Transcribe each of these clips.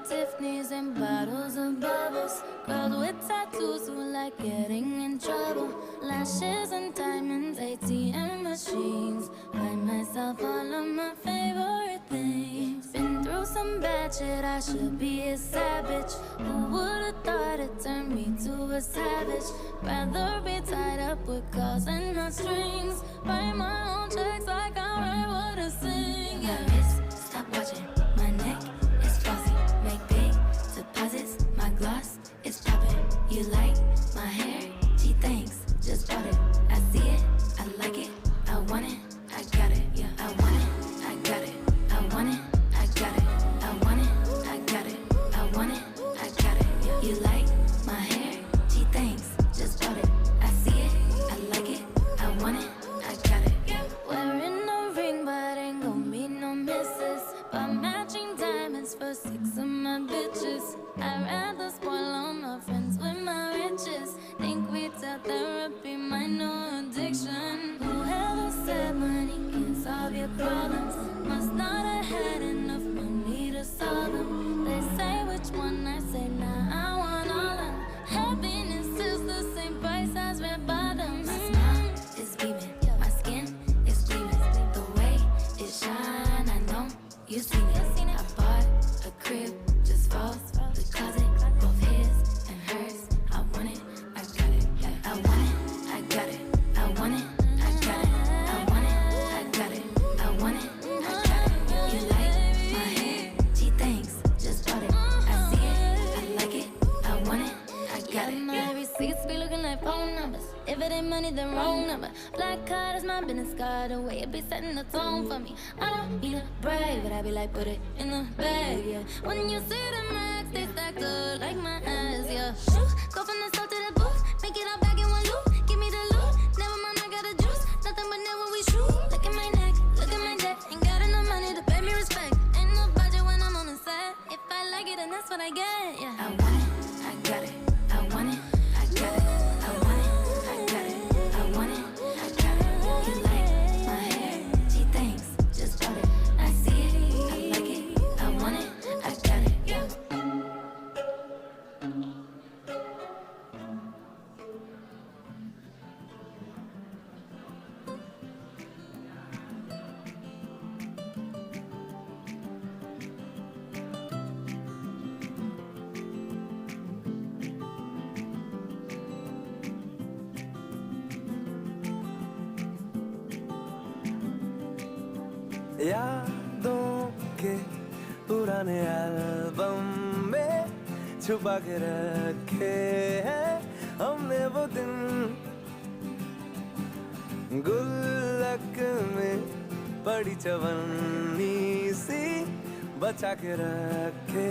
Tiffany's and bottles of bubbles. Girls with tattoos who like getting in trouble. Lashes and diamonds, ATM machines. Buy myself all of my favorite things. Been through some bad shit, I should be a savage. Who would've thought it turned me to a savage? Rather be tied up with calls and not strings. Write my own checks like I write what I sing. Yeah, wrist, stop watching. My neck is flossy. Make big deposits. My gloss is popping. You like my hair? Gee, thanks. Just bought it. I see it. I like it. I want it. I got it. Yeah, I want it. I got it. I want it. I got it. I want it. I got it. I want it. I got it. Yeah. You like my hair? Gee, thanks. Just bought it. I see it. I like it. I want it. I got it. Yeah. Wearing a ring, but ain't gon' be no misses. But matching diamonds for 6 of my bitches. I'd rather spoil all my friends with my riches. Think retail therapy, my new addiction. Whoever said money can solve your problems must not have had enough money to solve them. They say which one, I say nah, I want all of them. Happiness is the same price as red bottoms. My smile is beaming, my skin is gleaming. The way it shine, I know you seen it. I bought a crib just for the closet, both his and hers. I want it, I got it. I want it, I got it. I want it, I got it. I want it, I got it. I want it, I got it. You like my hair? Gee, thanks. Just bought it. I see it, I like it. I want it, I got it. My receipts be looking like phone numbers. If it ain't money, then wrong number. Black card is my business card. The way it be setting the tone for me. I don't need a brag, but I be like, put it in the bag, yeah. When you see the max, they stacked up like my ass, yeah. Shoot, go from the south to the booth. Make it all back in one loop. Give me the loot. Never mind, I got the juice. Nothing but never we shoot. Look at my neck, look at my debt. Ain't got enough money to pay me respect. Ain't no budget when I'm on the set. If I like it, then that's what I get, yeah. I want it, I got it. I want it, I got it. I want it, I got it. I want it, I got it. You like my hair? Gee, thanks. Just bought it. I see it, I like it. I want it, I got it. Yeah. यादों के पुराने album में छुपा के रखे हैं हमने वो दिन गुल्लक में पड़ी चवन्नी सी बचा के रखे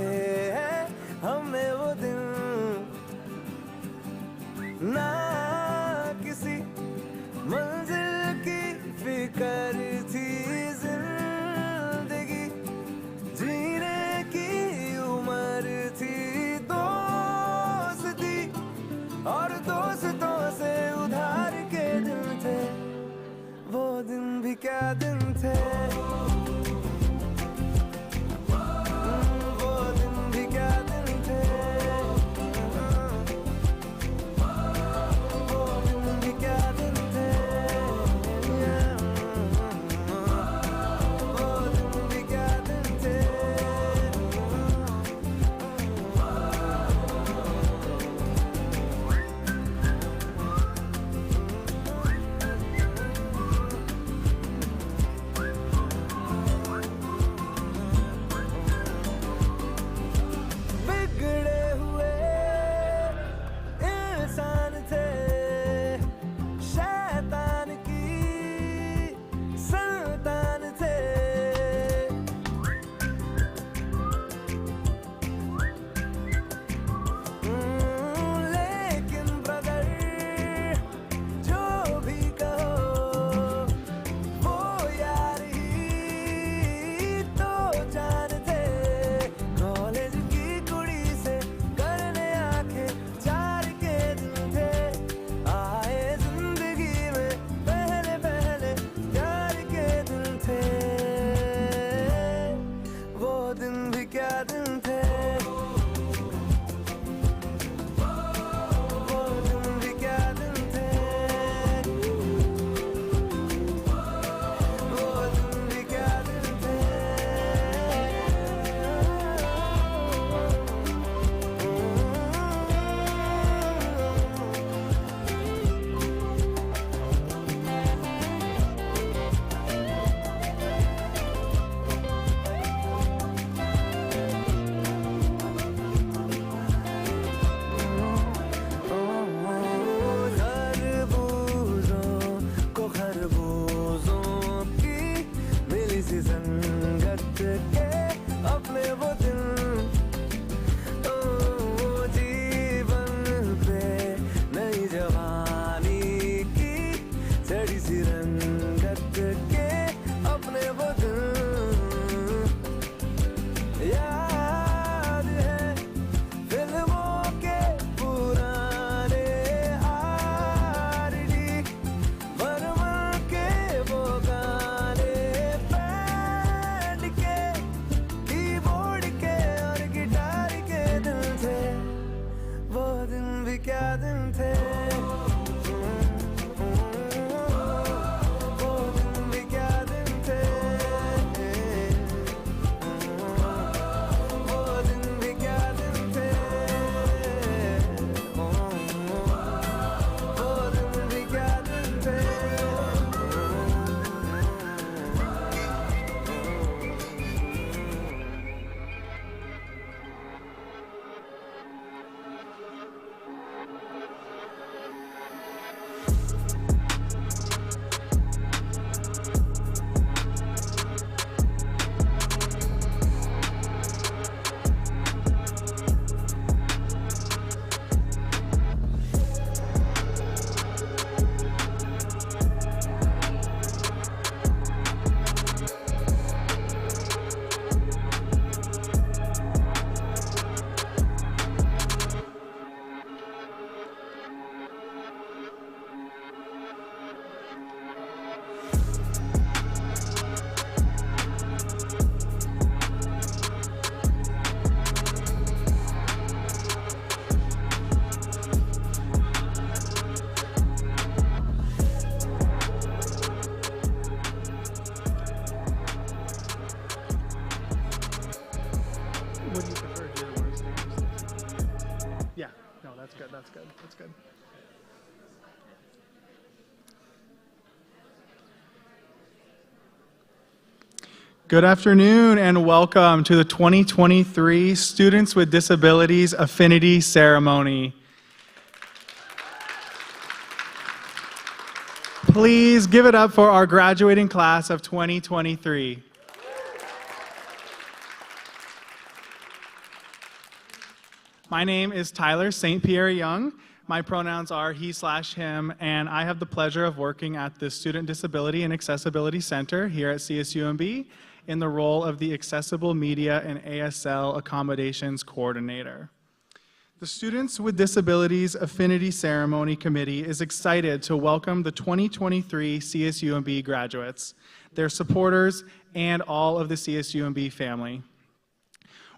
हैं हमने वो दिन ना किसी मंजिल की फिकर थी जिंदगी जीने की उम्र थी दोस्ती और दोस्तों से उधार के दिन थे वो दिन भी क्या दिन थे वो दिन भी क्या दिन थे क्या दिन थे, वो दिन भी क्या दिन थे, वो दिन भी क्या दिन थे, वो दिन भी क्या दिन थे. What do you prefer, do the worst names? Yeah, no, that's good, that's good, that's good. Good afternoon and welcome to the 2023 Students with Disabilities Affinity Ceremony. Please give it up for our graduating class of 2023. My name is Tyler St. Pierre Young. My pronouns are he/him, and I have the pleasure of working at the Student Disability and Accessibility Center here at CSUMB in the role of the Accessible Media and ASL Accommodations Coordinator. The Students with Disabilities Affinity Ceremony Committee is excited to welcome the 2023 CSUMB graduates, their supporters, and all of the CSUMB family.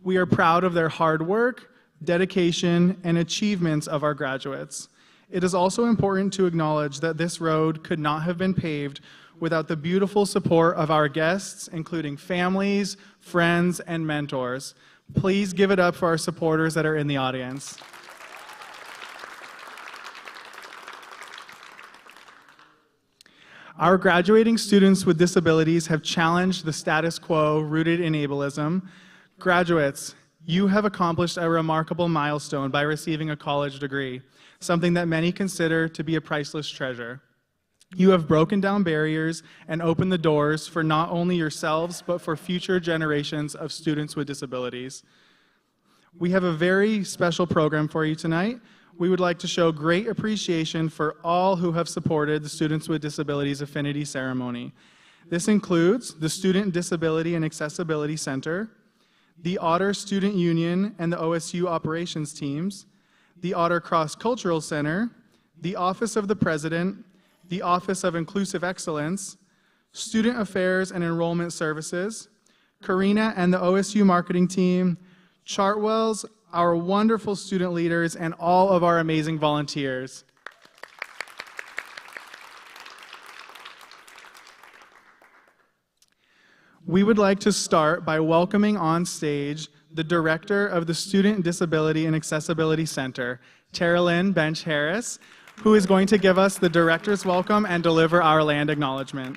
We are proud of their hard work, dedication, and achievements of our graduates. It is also important to acknowledge that this road could not have been paved without the beautiful support of our guests, including families, friends, and mentors. Please give it up for our supporters that are in the audience. Our graduating students with disabilities have challenged the status quo rooted in ableism. Graduates, you have accomplished a remarkable milestone by receiving a college degree, something that many consider to be a priceless treasure. You have broken down barriers and opened the doors for not only yourselves, but for future generations of students with disabilities. We have a very special program for you tonight. We would like to show great appreciation for all who have supported the Students with Disabilities Affinity Ceremony. This includes the Student Disability and Accessibility Center, the Otter Student Union and the OSU operations teams, the Otter Cross Cultural Center, the Office of the President, the Office of Inclusive Excellence, Student Affairs and Enrollment Services, Karina and the OSU marketing team, Chartwells, our wonderful student leaders, and all of our amazing volunteers. We would like to start by welcoming on stage the Director of the Student Disability and Accessibility Center, Tara-Lynn Bench-Harris, who is going to give us the Director's welcome and deliver our land acknowledgement.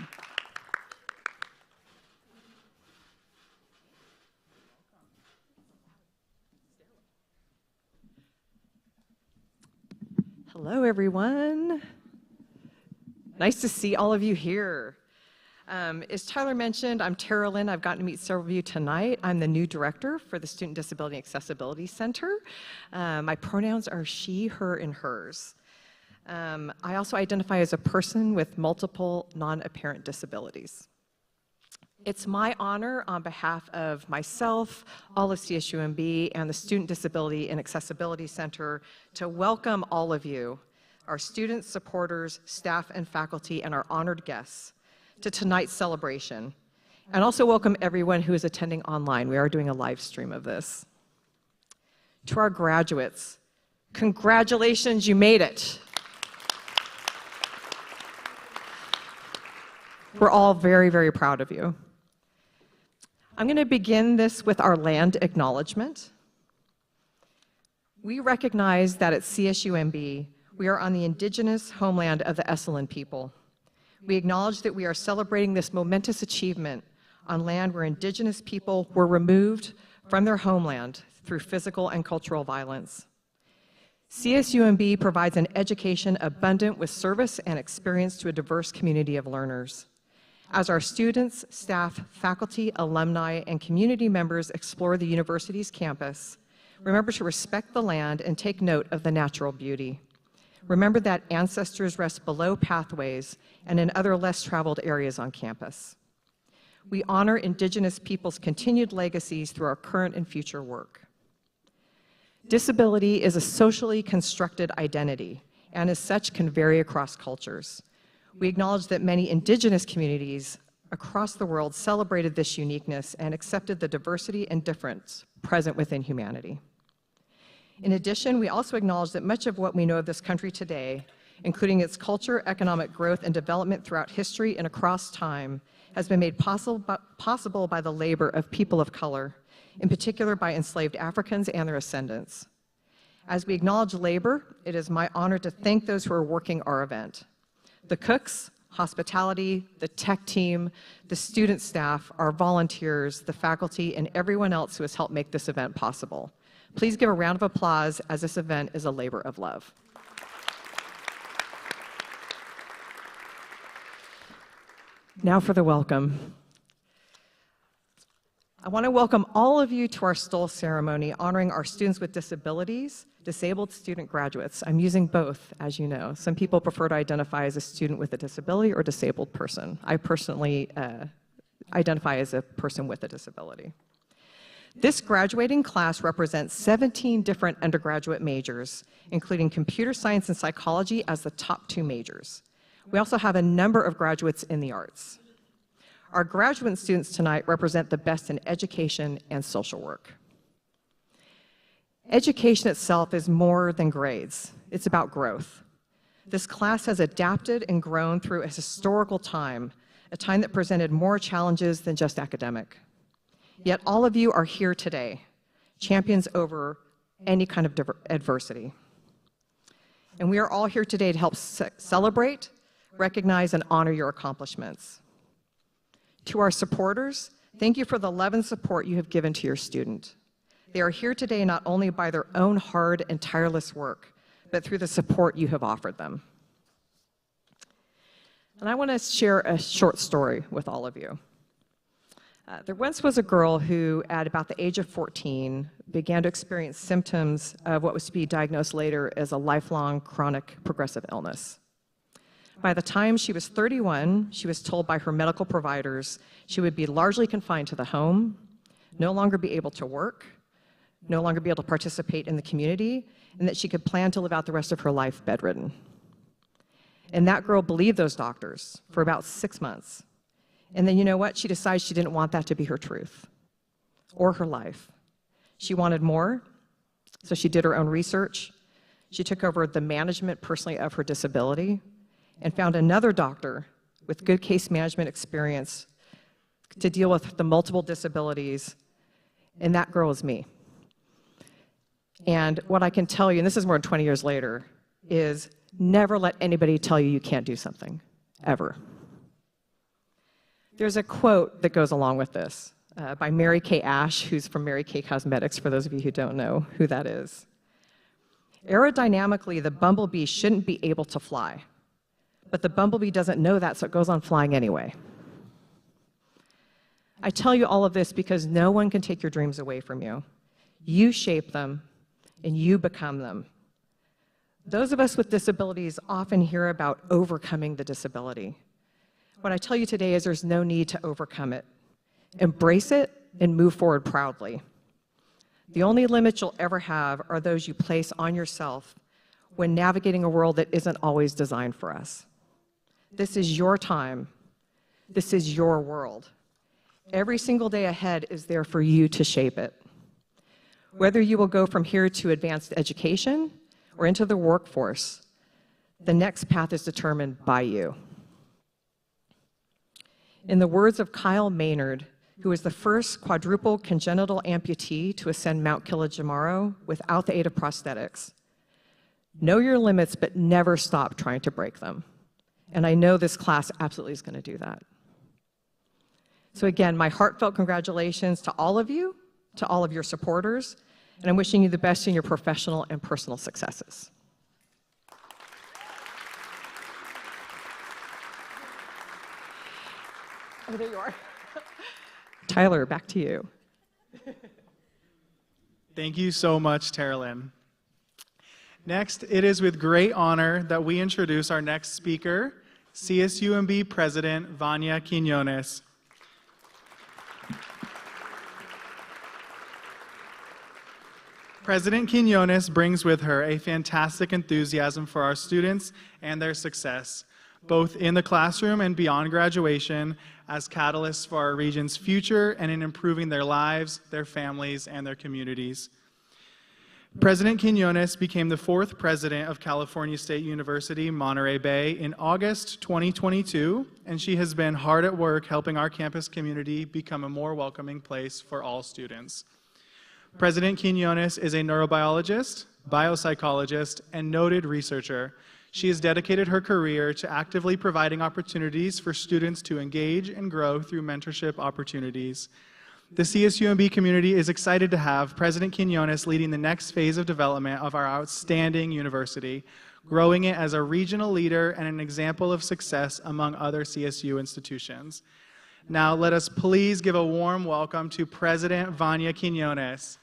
Hello, everyone. Nice to see all of you here. As Tyler mentioned, I'm Tara-Lynn. I've gotten to meet several of you tonight. I'm the new director for the Student Disability and Accessibility Center. My pronouns are she, her, and hers. I also identify as a person with multiple non-apparent disabilities. It's my honor on behalf of myself, all of CSUMB, and the Student Disability and Accessibility Center to welcome all of you, our students, supporters, staff, and faculty, and our honored guests to tonight's celebration, and also welcome everyone who is attending online. We are doing a live stream of this. To our graduates, Congratulations, you made it. We're all very, very proud of you. I'm going to begin this with our land acknowledgement. We recognize that at CSUMB, we are on the indigenous homeland of the Esselen people. We acknowledge that we are celebrating this momentous achievement on land where indigenous people were removed from their homeland through physical and cultural violence. CSUMB provides an education abundant with service and experience to a diverse community of learners. As our students, staff, faculty, alumni, and community members explore the university's campus, remember to respect the land and take note of the natural beauty. Remember that ancestors rest below pathways and in other less traveled areas on campus. We honor Indigenous peoples' continued legacies through our current and future work. Disability is a socially constructed identity, and as such can vary across cultures. We acknowledge that many Indigenous communities across the world celebrated this uniqueness and accepted the diversity and difference present within humanity. In addition, we also acknowledge that much of what we know of this country today, including its culture, economic growth, and development throughout history and across time, has been made possible by the labor of people of color, in particular by enslaved Africans and their ascendants. As we acknowledge labor, it is my honor to thank those who are working our event. The cooks, hospitality, the tech team, the student staff, our volunteers, the faculty, and everyone else who has helped make this event possible. Please give a round of applause as this event is a labor of love. Now for the welcome. I want to welcome all of you to our Stole ceremony honoring our students with disabilities, disabled student graduates. I'm using both, as you know. Some people prefer to identify as a student with a disability or disabled person. I personally identify as a person with a disability. This graduating class represents 17 different undergraduate majors, including computer science and psychology as the top 2 majors. We also have a number of graduates in the arts. Our graduate students tonight represent the best in education and social work. Education itself is more than grades. It's about growth. This class has adapted and grown through a historical time, a time that presented more challenges than just academic. Yet all of you are here today, champions over any kind of adversity. And we are all here today to help celebrate, recognize, and honor your accomplishments. To our supporters, thank you for the love and support you have given to your student. They are here today not only by their own hard and tireless work, but through the support you have offered them. And I want to share a short story with all of you. There once was a girl who, at about the age of 14, began to experience symptoms of what was to be diagnosed later as a lifelong chronic progressive illness. By the time she was 31, she was told by her medical providers she would be largely confined to the home, no longer be able to work, no longer be able to participate in the community, and that she could plan to live out the rest of her life bedridden. And that girl believed those doctors for about 6 months. And then you know what? She decided she didn't want that to be her truth or her life. She wanted more, so she did her own research. She took over the management personally of her disability and found another doctor with good case management experience to deal with the multiple disabilities, and that girl is me. And what I can tell you, and this is more than 20 years later, is never let anybody tell you you can't do something, ever. There's a quote that goes along with this by Mary Kay Ash, who's from Mary Kay Cosmetics, for those of you who don't know who that is. Aerodynamically, the bumblebee shouldn't be able to fly, but the bumblebee doesn't know that, so it goes on flying anyway. I tell you all of this because no one can take your dreams away from you. You shape them, and you become them. Those of us with disabilities often hear about overcoming the disability. What I tell you today is there's no need to overcome it. Embrace it and move forward proudly. The only limits you'll ever have are those you place on yourself when navigating a world that isn't always designed for us. This is your time. This is your world. Every single day ahead is there for you to shape it. Whether you will go from here to advanced education, or into the workforce, the next path is determined by you. In the words of Kyle Maynard, who was the first quadruple congenital amputee to ascend Mount Kilimanjaro without the aid of prosthetics, know your limits, but never stop trying to break them. And I know this class absolutely is going to do that. So again, my heartfelt congratulations to all of you, to all of your supporters, and I'm wishing you the best in your professional and personal successes. Oh, there you are. Tyler, back to you. Thank you so much, Terilyn. Next, it is with great honor that we introduce our next speaker, CSUMB President Vania Quiñones. President Quiñones brings with her a fantastic enthusiasm for our students and their success, both in the classroom and beyond graduation, as catalysts for our region's future and in improving their lives, their families, and their communities. President Quiñones became the 4th president of California State University, Monterey Bay in August 2022, and she has been hard at work helping our campus community become a more welcoming place for all students. President Quiñones is a neurobiologist, biopsychologist, and noted researcher. She has dedicated her career to actively providing opportunities for students to engage and grow through mentorship opportunities. The CSUMB community is excited to have President Quiñones leading the next phase of development of our outstanding university, growing it as a regional leader and an example of success among other CSU institutions. Now, let us please give a warm welcome to President Vania Quiñones.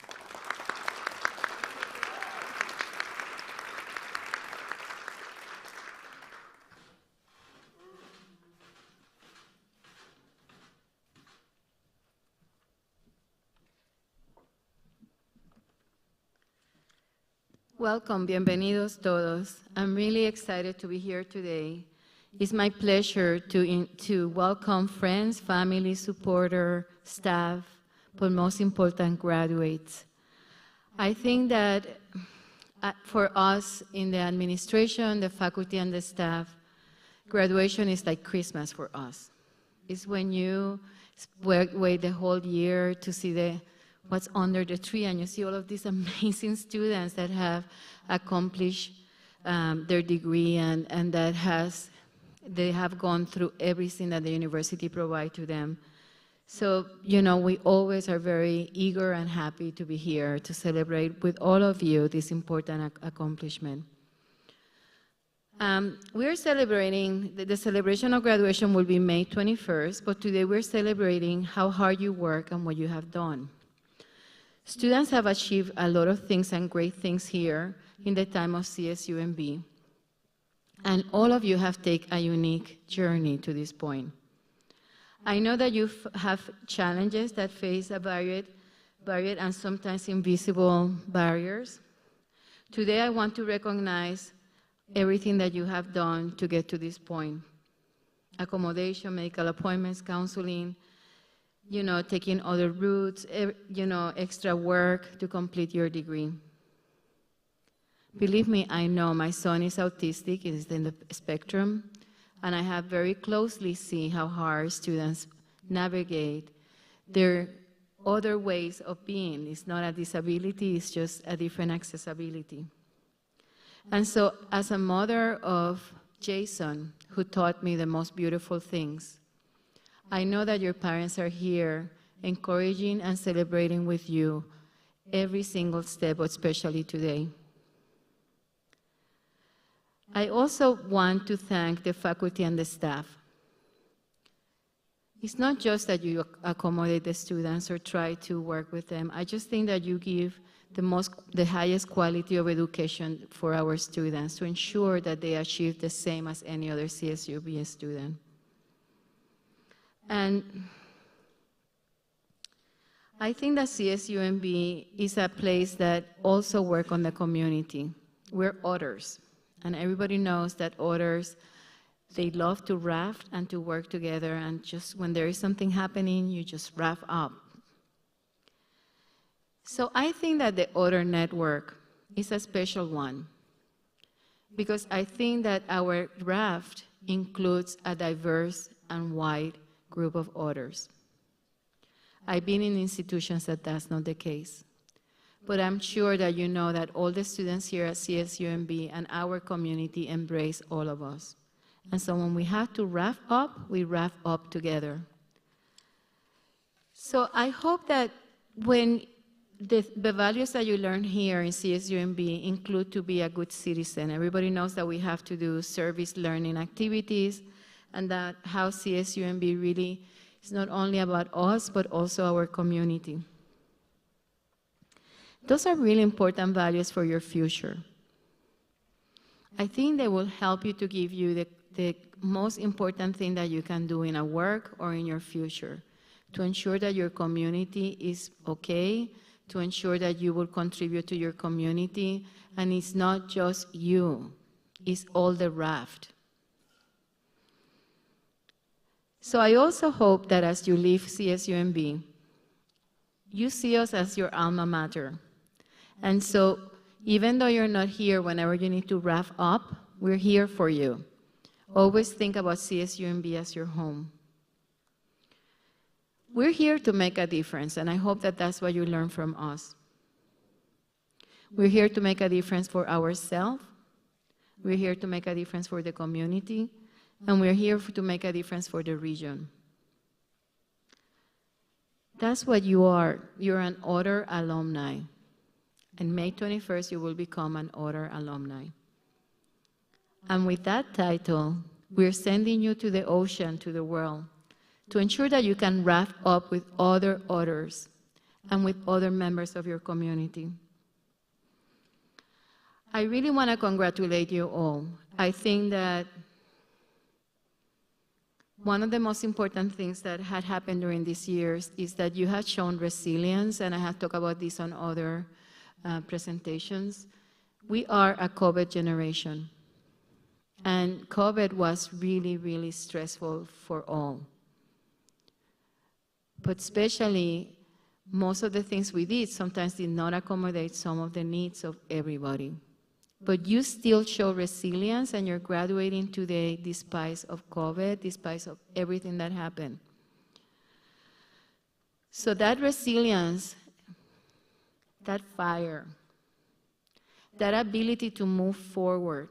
Welcome, bienvenidos todos. I'm really excited to be here today. It's my pleasure to welcome friends, family, supporter, staff, but most important, graduates. I think that for us in the administration, the faculty, and the staff, graduation is like Christmas for us. It's when you wait the whole year to see what's under the tree, and you see all of these amazing students that have accomplished their degree and that they have gone through everything that the university provides to them. So, you know, we always are very eager and happy to be here to celebrate with all of you this important accomplishment. We're celebrating, the celebration of graduation will be May 21st, but today we're celebrating how hard you work and what you have done. Students have achieved a lot of things and great things here in the time of CSUMB. And all of you have taken a unique journey to this point. I know that you have challenges that face a varied and sometimes invisible barriers. Today I want to recognize everything that you have done to get to this point. Accommodation, medical appointments, counseling, you know, taking other routes, you know, extra work to complete your degree. Believe me, I know my son is autistic, he is in the spectrum, and I have very closely seen how hard students navigate their other ways of being. It's not a disability, it's just a different accessibility. And so, as a mother of Jason, who taught me the most beautiful things, I know that your parents are here encouraging and celebrating with you every single step, especially today. I also want to thank the faculty and the staff. It's not just that you accommodate the students or try to work with them. I just think that you give the highest quality of education for our students to ensure that they achieve the same as any other CSUB student. And I think that CSUMB is a place that also works on the community. We're others, and everybody knows that others, they love to raft and to work together, and just when there is something happening, you just raft up. So I think that the Other Network is a special one. because I think that our raft includes a diverse and wide group of others. I've been in institutions that that's not the case. But I'm sure that you know that all the students here at CSUMB and our community embrace all of us. And so when we have to wrap up, we wrap up together. So I hope that when the values that you learn here in CSUMB include to be a good citizen. Everybody knows that we have to do service learning activities, and that how CSUMB really is not only about us, but also our community. Those are really important values for your future. I think they will help you to give you the most important thing that you can do in a work or in your future, to ensure that your community is okay, to ensure that you will contribute to your community, and it's not just you, it's all the raft. So I also hope that as you leave CSUMB, you see us as your alma mater. And so even though you're not here whenever you need to wrap up, we're here for you. Always think about CSUMB as your home. We're here to make a difference, and I hope that that's what you learn from us. We're here to make a difference for ourselves. We're here to make a difference for the community, and we're here to make a difference for the region. That's what you are. You're an Otter alumni. And May 21st, you will become an Otter alumni. And with that title, we're sending you to the ocean, to the world, to ensure that you can wrap up with other Otters and with other members of your community. I really want to congratulate you all. I think that one of the most important things that had happened during these years is that you have shown resilience, and I have talked about this on other presentations. We are a COVID generation, and COVID was really, really stressful for all. But especially, most of the things we did sometimes did not accommodate some of the needs of everybody. But you still show resilience, and you're graduating today despite of COVID, despite of everything that happened. So that resilience, that fire, that ability to move forward,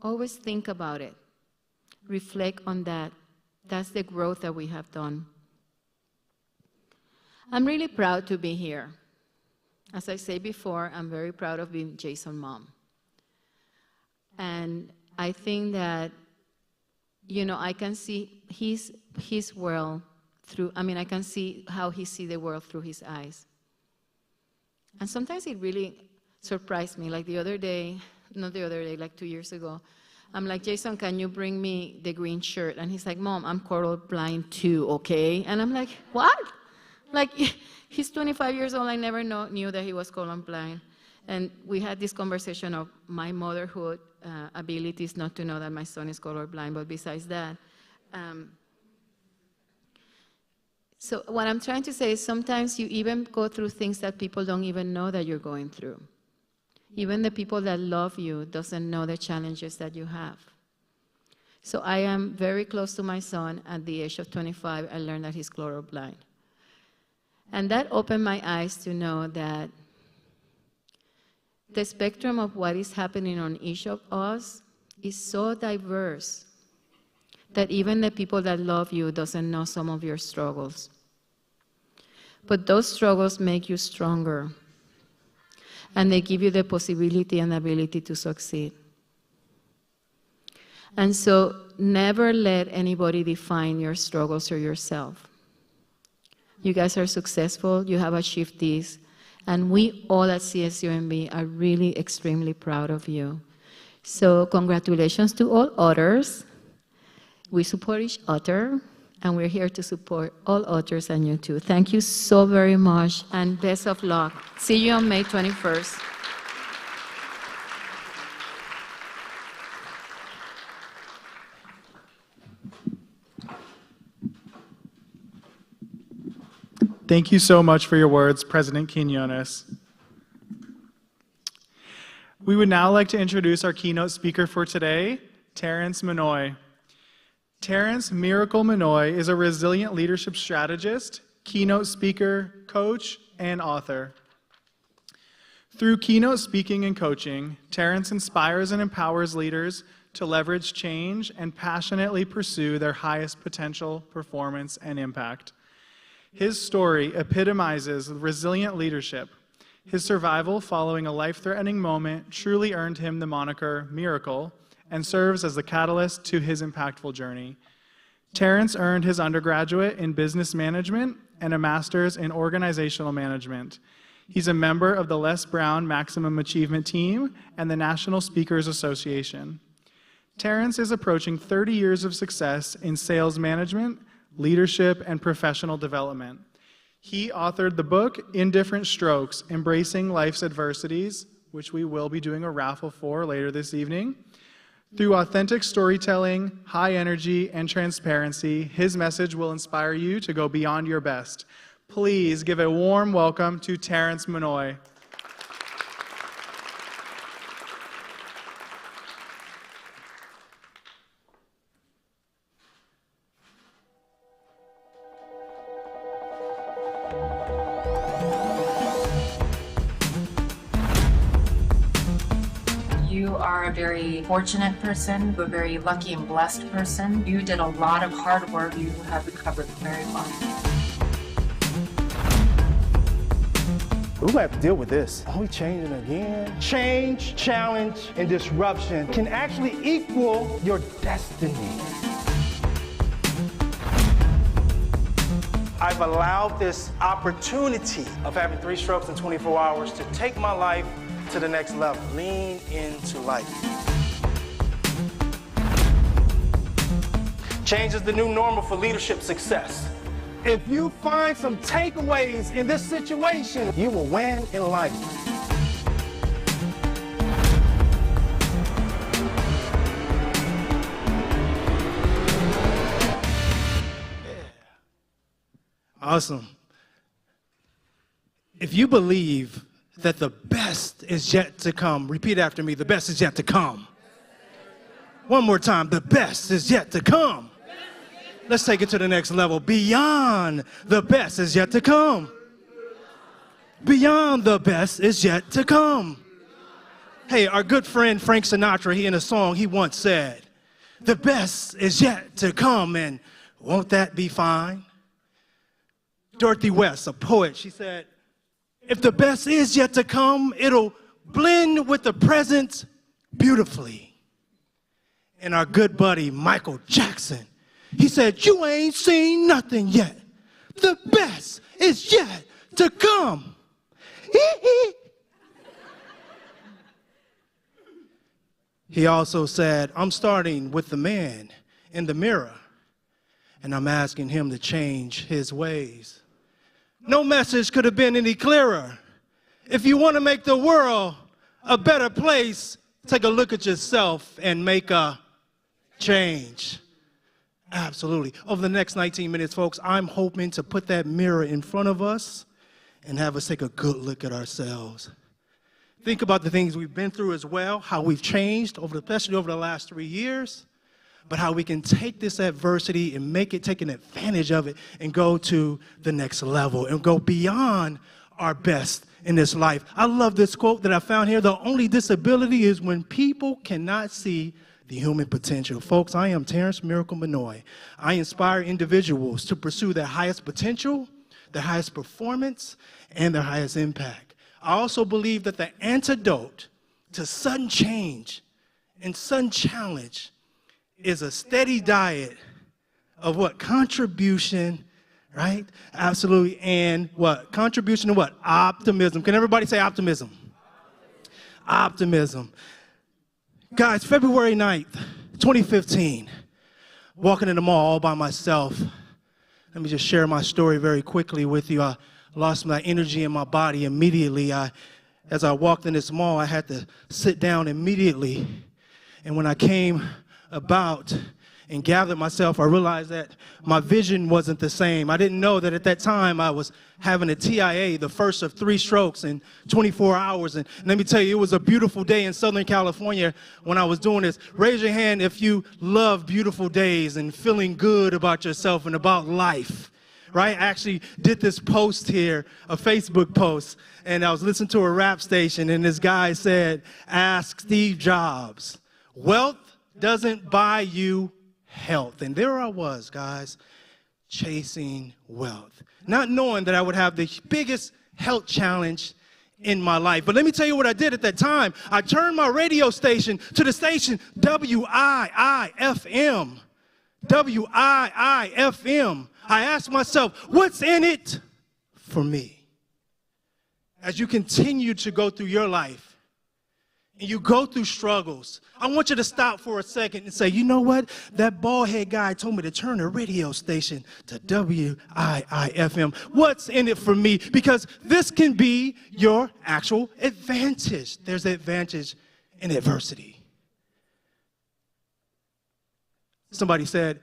always think about it. Reflect on that. That's the growth that we have done. I'm really proud to be here. As I said before, I'm very proud of being Jason's mom. And I think that, you know, I can see his world through, I can see how he sees the world through his eyes. And sometimes it really surprised me. Like the other day, not the other day, like 2 years ago, I'm like, Jason, can you bring me the green shirt? And he's like, Mom, I'm colorblind too, okay? And I'm like, what? Like, he's 25 years old. I never knew that he was colorblind. And we had this conversation of my motherhood abilities not to know that my son is colorblind, but besides that. So what I'm trying to say is sometimes you even go through things that people don't even know that you're going through. Even the people that love you doesn't know the challenges that you have. So I am very close to my son. At the age of 25, I learned that he's colorblind. And that opened my eyes to know that the spectrum of what is happening on each of us is so diverse that even the people that love you doesn't know some of your struggles. But those struggles make you stronger, and they give you the possibility and ability to succeed. And so never let anybody define your struggles or yourself. You guys are successful, you have achieved this, and we all at CSUMB are really extremely proud of you. So congratulations to all Otters. We support each Otter, and we're here to support all Otters and you too. Thank you so very much, and best of luck. See you on May 21st. Thank you so much for your words, President Quinones. We We would now like to introduce our keynote speaker for today, Terrence Minoy. Terrence Miracle Minoy is a resilient leadership strategist, keynote speaker, coach, and author. Through keynote speaking and coaching, Terrence inspires and empowers leaders to leverage change and passionately pursue their highest potential, performance, and impact. His story epitomizes resilient leadership. His survival following a life-threatening moment truly earned him the moniker Miracle and serves as the catalyst to his impactful journey. Terrence earned his undergraduate in business management and a master's in organizational management. He's a member of the Les Brown Maximum Achievement Team and the National Speakers Association. Terrence is approaching 30 years of success in sales management, leadership, and professional development. He authored the book Indifferent Strokes, Embracing Life's Adversities, which we will be doing a raffle for later this evening. Through authentic storytelling, high energy, and transparency, his message will inspire you to go beyond your best. Please give a warm welcome to Terrence Minoy. You are a very fortunate person, a very lucky and blessed person. You did a lot of hard work. You have recovered very well. We're gonna have to deal with this. Are we changing again? Change, challenge, and disruption can actually equal your destiny. I've allowed this opportunity of having 3 strokes in 24 hours to take my life to the next level. Lean into life. Change is the new normal for leadership success. If you find some takeaways in this situation, you will win in life. Awesome. If you believe that the best is yet to come, repeat after me, the best is yet to come. One more time, the best is yet to come. Let's take it to the next level. Beyond the best is yet to come. Beyond the best is yet to come. Hey, our good friend Frank Sinatra, he in a song, he once said, the best is yet to come, and won't that be fine? Dorothy West, a poet, she said, if the best is yet to come, it'll blend with the present beautifully. And our good buddy Michael Jackson, he said, you ain't seen nothing yet. The best is yet to come. He also said, I'm starting with the man in the mirror, and I'm asking him to change his ways. No message could have been any clearer. If you want to make the world a better place, take a look at yourself and make a change. Absolutely. Over the next 19 minutes, folks, I'm hoping to put that mirror in front of us and have us take a good look at ourselves. Think about the things we've been through as well, how we've changed, especially over the last 3 years, but how we can take this adversity and take an advantage of it and go to the next level and go beyond our best in this life. I love this quote that I found here. The only disability is when people cannot see the human potential. Folks, I am Terrence Miracle Minoy. I inspire individuals to pursue their highest potential, their highest performance, and their highest impact. I also believe that the antidote to sudden change and sudden challenge is a steady diet of what? Contribution, right? Absolutely. And what? Contribution and what? Optimism. Can everybody say optimism? Optimism. Guys, February 9th, 2015, walking in the mall all by myself. Let me just share my story very quickly with you. I lost my energy in my body immediately. As I walked in this mall, I had to sit down immediately. And when I came about and gathered myself, I realized that my vision wasn't the same. I didn't know that at that time I was having a TIA, the first of 3 strokes in 24 hours. And let me tell you, it was a beautiful day in Southern California when I was doing this. Raise your hand if you love beautiful days and feeling good about yourself and about life. Right? I actually did this post here, a Facebook post, and I was listening to a rap station, and this guy said, ask Steve Jobs, wealth doesn't buy you health. And there I was, guys, chasing wealth, not knowing that I would have the biggest health challenge in my life. But let me tell you what I did at that time. I turned my radio station to the station WIIFM. WIIFM. I asked myself, what's in it for me? As you continue to go through your life and you go through struggles, I want you to stop for a second and say, you know what? That bald-head guy told me to turn the radio station to WIIFM. What's in it for me? Because this can be your actual advantage. There's advantage in adversity. Somebody said,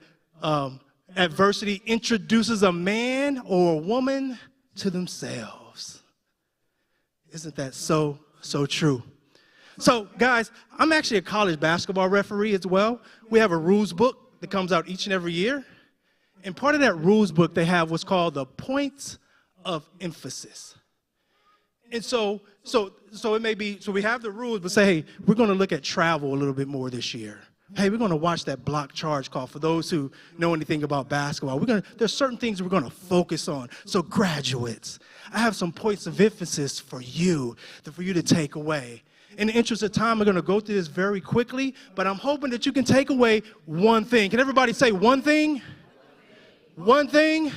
adversity introduces a man or a woman to themselves. Isn't that so true? So, guys, I'm actually a college basketball referee as well. We have a rules book that comes out each and every year. And part of that rules book, they have what's called the points of emphasis. And so it may be, so we have the rules, but say, hey, we're going to look at travel a little bit more this year. Hey, we're going to watch that block charge call for those who know anything about basketball. There's certain things we're going to focus on. So graduates, I have some points of emphasis for you to take away. In the interest of time, I'm going to go through this very quickly, but I'm hoping that you can take away one thing. Can everybody say one thing? One thing?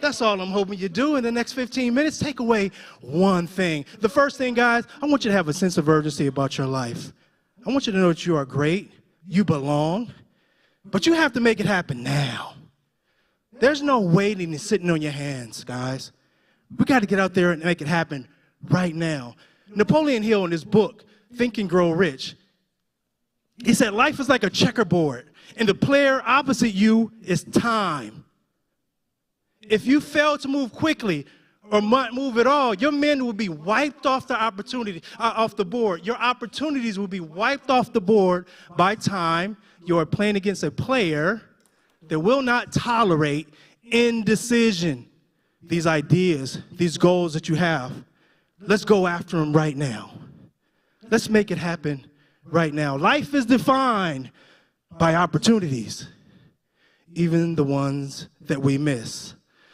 That's all I'm hoping you do in the next 15 minutes. Take away one thing. The first thing, guys, I want you to have a sense of urgency about your life. I want you to know that you are great. You belong, but you have to make it happen now. There's no waiting and sitting on your hands, guys. We got to get out there and make it happen right now. Napoleon Hill, in his book, Think and Grow Rich, he said, life is like a checkerboard, and the player opposite you is time. If you fail to move quickly or move at all, your men will be wiped off off the board. Your opportunities will be wiped off the board by time you are playing against a player that will not tolerate indecision. These ideas, these goals that you have, let's go after them right now. Let's make it happen right now. Life is defined by opportunities, even the ones that we miss.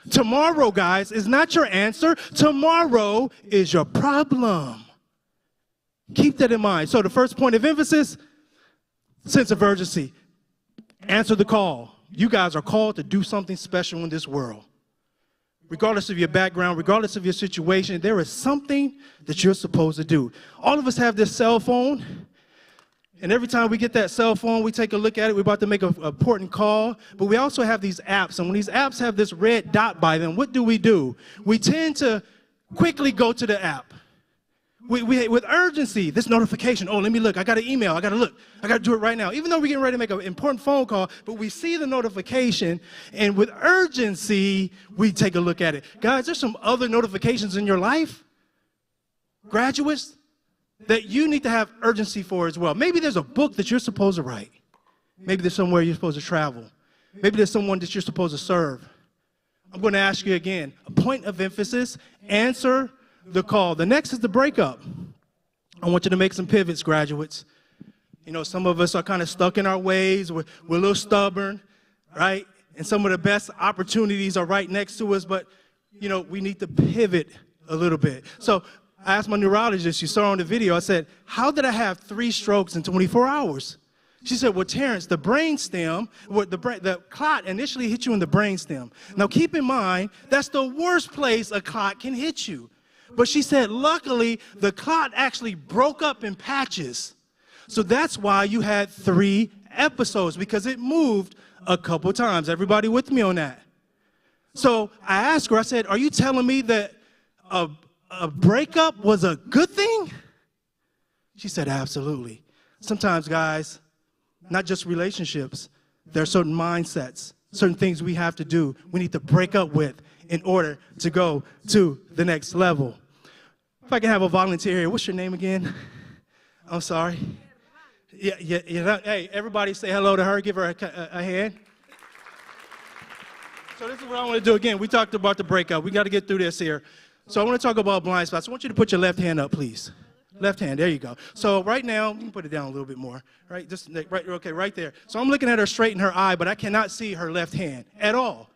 Tomorrow, guys, is not your answer. Tomorrow is your problem. Keep that in mind. So the first point of emphasis, sense of urgency. Answer the call. You guys are called to do something special in this world. Regardless of your background, regardless of your situation, there is something that you're supposed to do. All of us have this cell phone. And every time we get that cell phone, we take a look at it. We're about to make an important call. But we also have these apps. And when these apps have this red dot by them, what do? We tend to quickly go to the app. With urgency, this notification, oh, let me look. I got an email. I got to look. I got to do it right now. Even though we're getting ready to make an important phone call, but we see the notification. And with urgency, we take a look at it. Guys, there's some other notifications in your life. Graduates, that you need to have urgency for as well. Maybe there's a book that you're supposed to write. Maybe there's somewhere you're supposed to travel. Maybe there's someone that you're supposed to serve. I'm going to ask you again, a point of emphasis, answer the call. The next is the breakup. I want you to make some pivots, graduates. You know, some of us are kind of stuck in our ways. We're a little stubborn, right? And some of the best opportunities are right next to us, but, you know, we need to pivot a little bit. So I asked my neurologist, you saw on the video, I said, how did I have 3 strokes in 24 hours? She said, well, Terrence, the brainstem, the clot initially hit you in the brainstem. Now, keep in mind, that's the worst place a clot can hit you. But she said, luckily, the clot actually broke up in patches. So that's why you had 3 episodes, because it moved a couple times. Everybody with me on that? So I asked her, I said, are you telling me that a breakup was a good thing? She said, absolutely. Sometimes, guys, not just relationships, There are certain mindsets, certain things we have to do, we need to break up with in order to go to the next level. If I can have a volunteer here, what's your name again? I'm sorry. Yeah. Hey, everybody say hello to her. Give her a hand. So this is what I want to do again. We talked about the breakup. We got to get through this here. So I want to talk about blind spots. I want you to put your left hand up, please. Left hand, there you go. So right now, you can put it down a little bit more, right? Just right, okay, right there. So I'm looking at her straight in her eye, but I cannot see her left hand at all.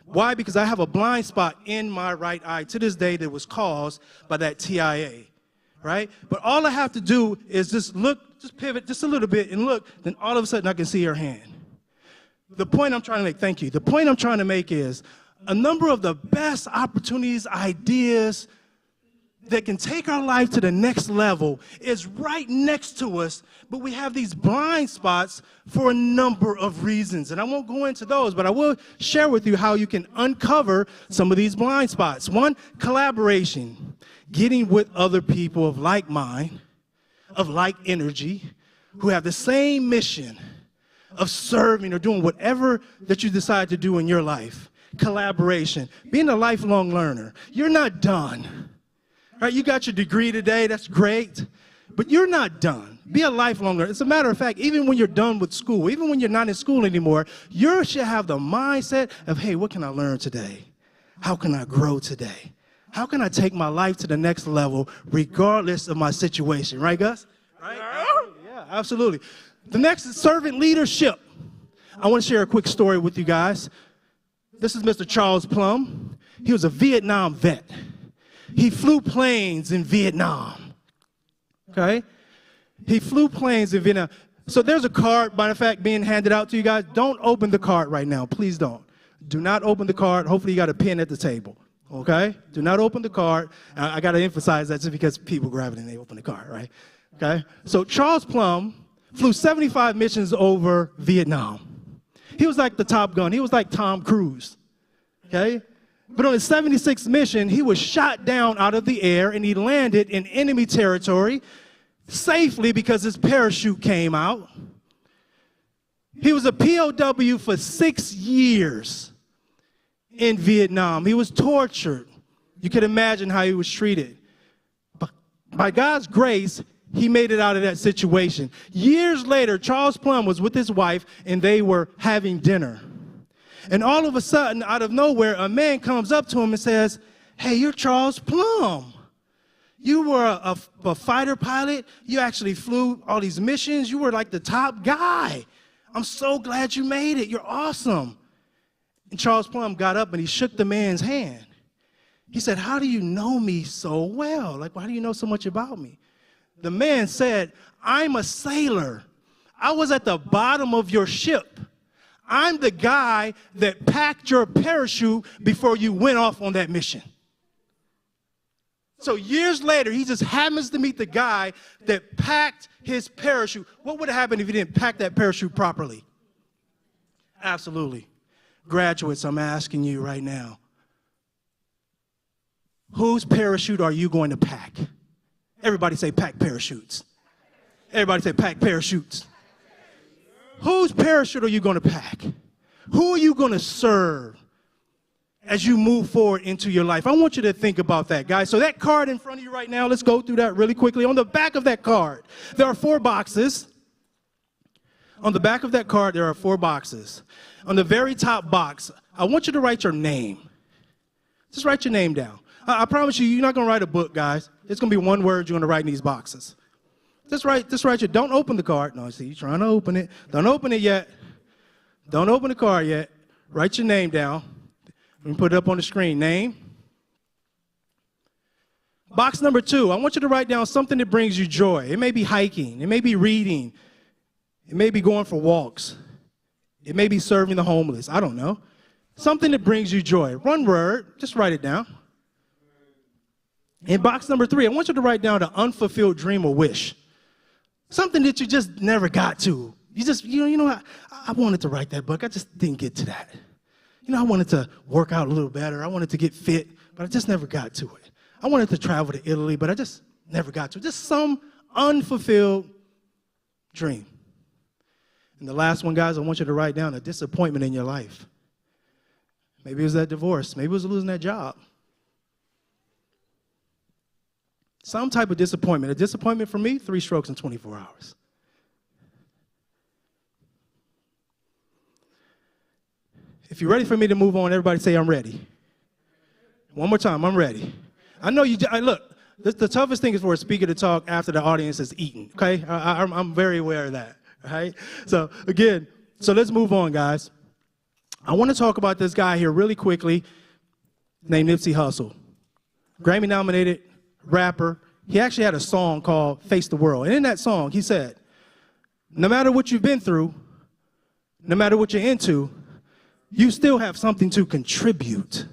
Why? Because I have a blind spot in my right eye to this day that was caused by that TIA, right? But all I have to do is just look, just pivot just a little bit and look, then all of a sudden I can see her hand. The point I'm trying to make, thank you. The point I'm trying to make is a number of the best opportunities, ideas that can take our life to the next level is right next to us, but we have these blind spots for a number of reasons. And I won't go into those, but I will share with you how you can uncover some of these blind spots. One, collaboration, getting with other people of like mind, of like energy, who have the same mission of serving or doing whatever that you decide to do in your life. Collaboration, being a lifelong learner. You're not done. Right, you got your degree today, that's great, but you're not done. Be a lifelong learner. As a matter of fact, even when you're done with school, even when you're not in school anymore, you should have the mindset of, hey, what can I learn today? How can I grow today? How can I take my life to the next level regardless of my situation? Right, Gus? Right? Yeah, absolutely. The next is servant leadership. I want to share a quick story with you guys. This is Mr. Charles Plum. He was a Vietnam vet. He flew planes in Vietnam, okay? He flew planes in Vietnam. So there's a card, matter of fact, being handed out to you guys. Don't open the card right now. Please don't. Do not open the card. Hopefully you got a pen at the table, okay? Do not open the card. I got to emphasize that just because people grab it and they open the card, right? Okay? So Charles Plum flew 75 missions over Vietnam. He was like the Top Gun. He was like Tom Cruise, okay? But on his 76th mission, he was shot down out of the air and he landed in enemy territory safely because his parachute came out. He was a POW for 6 years in Vietnam. He was tortured. You can imagine how he was treated. But by God's grace, he made it out of that situation. Years later, Charles Plum was with his wife and they were having dinner. And all of a sudden, out of nowhere, a man comes up to him and says, hey, you're Charles Plum. You were a fighter pilot. You actually flew all these missions. You were like the top guy. I'm so glad you made it. You're awesome. And Charles Plum got up and he shook the man's hand. He said, how do you know me so well? Like, why do you know so much about me? The man said, I'm a sailor. I was at the bottom of your ship. I'm the guy that packed your parachute before you went off on that mission. So years later, he just happens to meet the guy that packed his parachute. What would have happened if he didn't pack that parachute properly? Absolutely. Graduates, I'm asking you right now, whose parachute are you going to pack? Everybody say pack parachutes. Everybody say pack parachutes. Whose parachute are you going to pack? Who are you going to serve as you move forward into your life? I want you to think about that, guys. So that card in front of you right now, let's go through that really quickly. On the back of that card, there are 4 boxes. On the back of that card, there are 4 boxes. On the very top box, I want you to write your name. Just write your name down. I promise you, you're not going to write a book, guys. It's going to be one word you're going to write in these boxes. Just write your, don't open the card. No, see, you're trying to open it. Don't open it yet. Don't open the card yet. Write your name down. We can put it up on the screen. Name. Box number 2, I want you to write down something that brings you joy. It may be hiking. It may be reading. It may be going for walks. It may be serving the homeless. I don't know. Something that brings you joy. One word. Just write it down. In box number 3, I want you to write down an unfulfilled dream or wish. Something that you just never got to. I wanted to write that book. I just didn't get to that. I wanted to work out a little better. I wanted to get fit, but I just never got to it. I wanted to travel to Italy, but I just never got to it. Just some unfulfilled dream. And the last one, guys, I want you to write down a disappointment in your life. Maybe it was that divorce. Maybe it was losing that job. Some type of disappointment. A disappointment for me, 3 strokes in 24 hours. If you're ready for me to move on, everybody say, I'm ready. One more time, I'm ready. I know you, look, the toughest thing is for a speaker to talk after the audience has eaten, okay? I'm very aware of that, all right? So again, let's move on, guys. I want to talk about this guy here really quickly named Nipsey Hussle. Grammy-nominated rapper. He actually had a song called Face the World. And in that song, he said, no matter what you've been through, no matter what you're into, you still have something to contribute.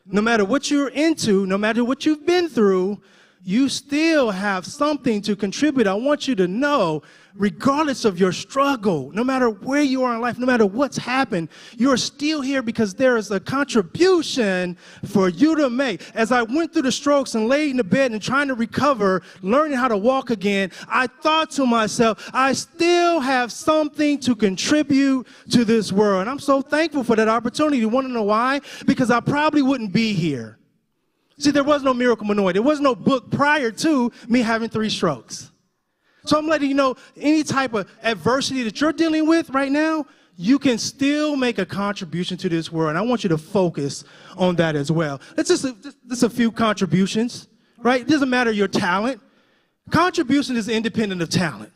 No matter what you're into, no matter what you've been through, you still have something to contribute. I want you to know, regardless of your struggle, no matter where you are in life, no matter what's happened, you're still here because there is a contribution for you to make. As I went through the strokes and laid in the bed and trying to recover, learning how to walk again, I thought to myself, I still have something to contribute to this world. And I'm so thankful for that opportunity. You want to know why? Because I probably wouldn't be here. See, there was no Miracle Manoy. There was no book prior to me having 3 strokes. So I'm letting you know, any type of adversity that you're dealing with right now, you can still make a contribution to this world. And I want you to focus on that as well. It's just a few contributions, right? It doesn't matter your talent. Contribution is independent of talent.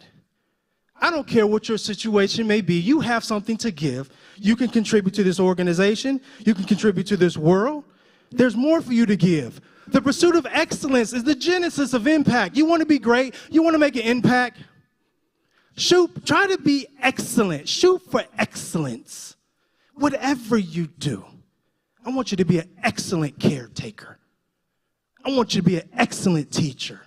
I don't care what your situation may be. You have something to give. You can contribute to this organization. You can contribute to this world. There's more for you to give. The pursuit of excellence is the genesis of impact. You want to be great? You want to make an impact? Try to be excellent. Shoot for excellence. Whatever you do, I want you to be an excellent caretaker. I want you to be an excellent teacher.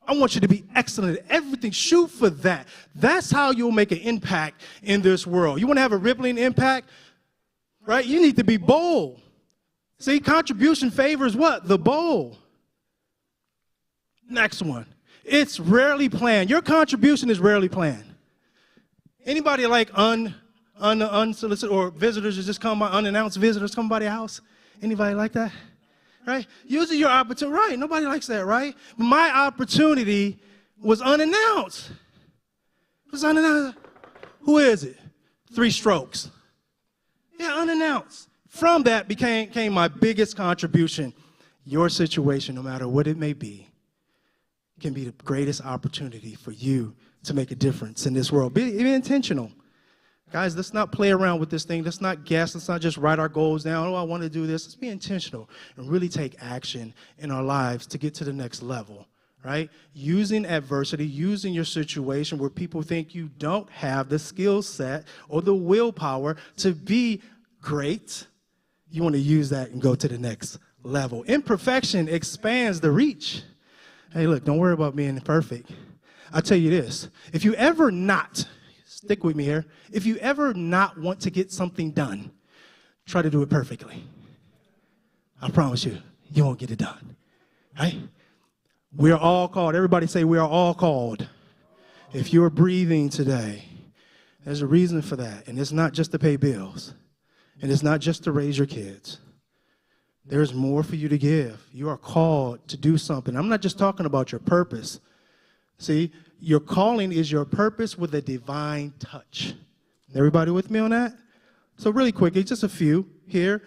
I want you to be excellent at everything. Shoot for that. That's how you'll make an impact in this world. You want to have a rippling impact, right? You need to be bold. See, contribution favors what? The bold. Next one. It's rarely planned. Your contribution is rarely planned. Anybody like unsolicited or visitors that just come by, unannounced visitors come by the house? Anybody like that? Right? Usually your opportunity, right? Nobody likes that, right? My opportunity was unannounced. It was unannounced. Who is it? 3 strokes. Yeah, unannounced. From that came my biggest contribution. Your situation, no matter what it may be, can be the greatest opportunity for you to make a difference in this world. Be intentional. Guys, let's not play around with this thing. Let's not guess. Let's not just write our goals down. Oh, I want to do this. Let's be intentional and really take action in our lives to get to the next level, right? Using adversity, using your situation where people think you don't have the skill set or the willpower to be great. You want to use that and go to the next level. Imperfection expands the reach. Hey, look, don't worry about being perfect. I'll tell you this. If you ever not, stick with me here, if you ever not want to get something done, try to do it perfectly. I promise you, you won't get it done, right? We are all called. Everybody say we are all called. If you're breathing today, there's a reason for that. And it's not just to pay bills. And it's not just to raise your kids. There's more for you to give. You are called to do something. I'm not just talking about your purpose. See, your calling is your purpose with a divine touch. Everybody with me on that? So really quickly, just a few here.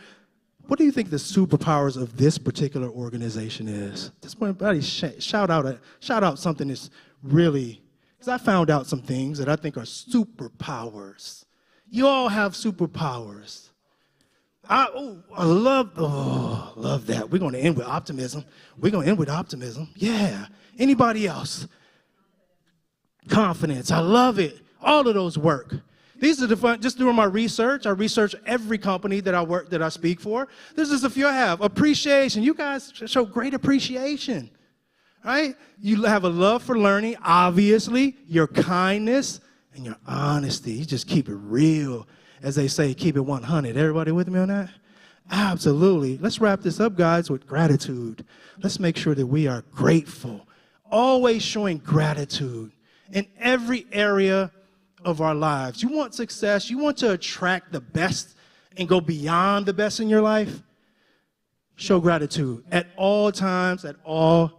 What do you think the superpowers of this particular organization is? Just everybody shout out something that's really, because I found out some things that I think are superpowers. You all have superpowers. I love that. We're going to end with optimism. We're going to end with optimism. Yeah. Anybody else? Confidence. I love it. All of those work. These are the fun. Just doing my research. I research every company that I speak for. This is a few I have. Appreciation. You guys show great appreciation, right? You have a love for learning. Obviously, your kindness and your honesty. You just keep it real. As they say, keep it 100. Everybody with me on that? Absolutely. Let's wrap this up, guys, with gratitude. Let's make sure that we are grateful. Always showing gratitude in every area of our lives, you want success, you want to attract the best and go beyond the best in your life, show gratitude at all times, at all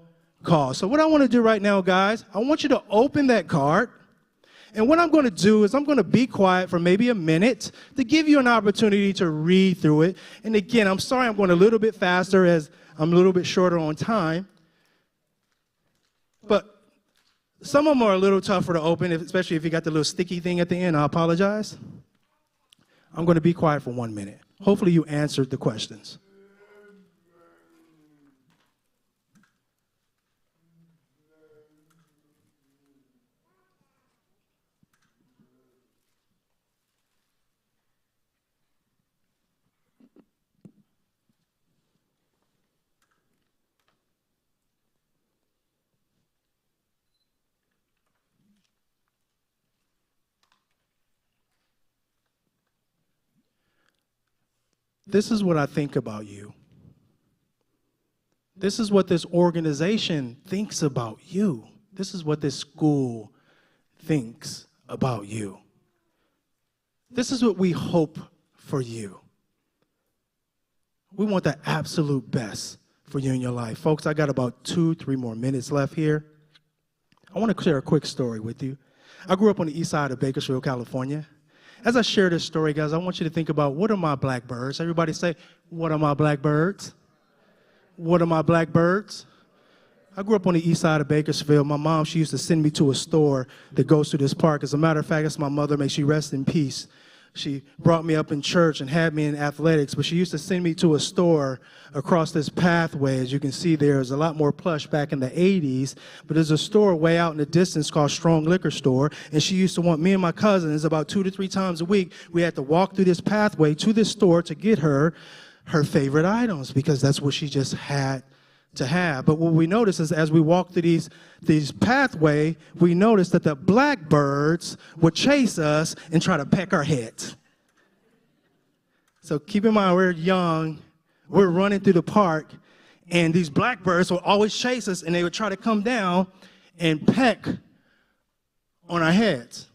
costs. So what I want to do right now, guys, I want you to open that card. And what I'm going to do is I'm going to be quiet for maybe a minute to give you an opportunity to read through it. And again, I'm sorry I'm going a little bit faster as I'm a little bit shorter on time. But some of them are a little tougher to open, especially if you got the little sticky thing at the end. I apologize. I'm going to be quiet for 1 minute. Hopefully you answered the questions. This is what I think about you. This is what this organization thinks about you. This is what this school thinks about you. This is what we hope for you. We want the absolute best for you in your life. Folks, I got about 2-3 more minutes left here. I want to share a quick story with you. I grew up on the east side of Bakersfield, California. As I share this story, guys, I want you to think about, what are my blackbirds? Everybody say, what are my blackbirds? What are my blackbirds? I grew up on the east side of Bakersfield. My mom, she used to send me to a store that goes through this park. As a matter of fact, it's my mother. May she rest in peace. She brought me up in church and had me in athletics, but she used to send me to a store across this pathway. As you can see, there's a lot more plush back in the 80s, but there's a store way out in the distance called Strong Liquor Store, and she used to want me and my cousins about 2 to 3 times a week. We had to walk through this pathway to this store to get her favorite items, because that's what she just had to have. But what we noticed is, as we walked through these pathway, we noticed that the blackbirds would chase us and try to peck our heads. So keep in mind, we're young, we're running through the park, and these blackbirds would always chase us, and they would try to come down and peck on our heads.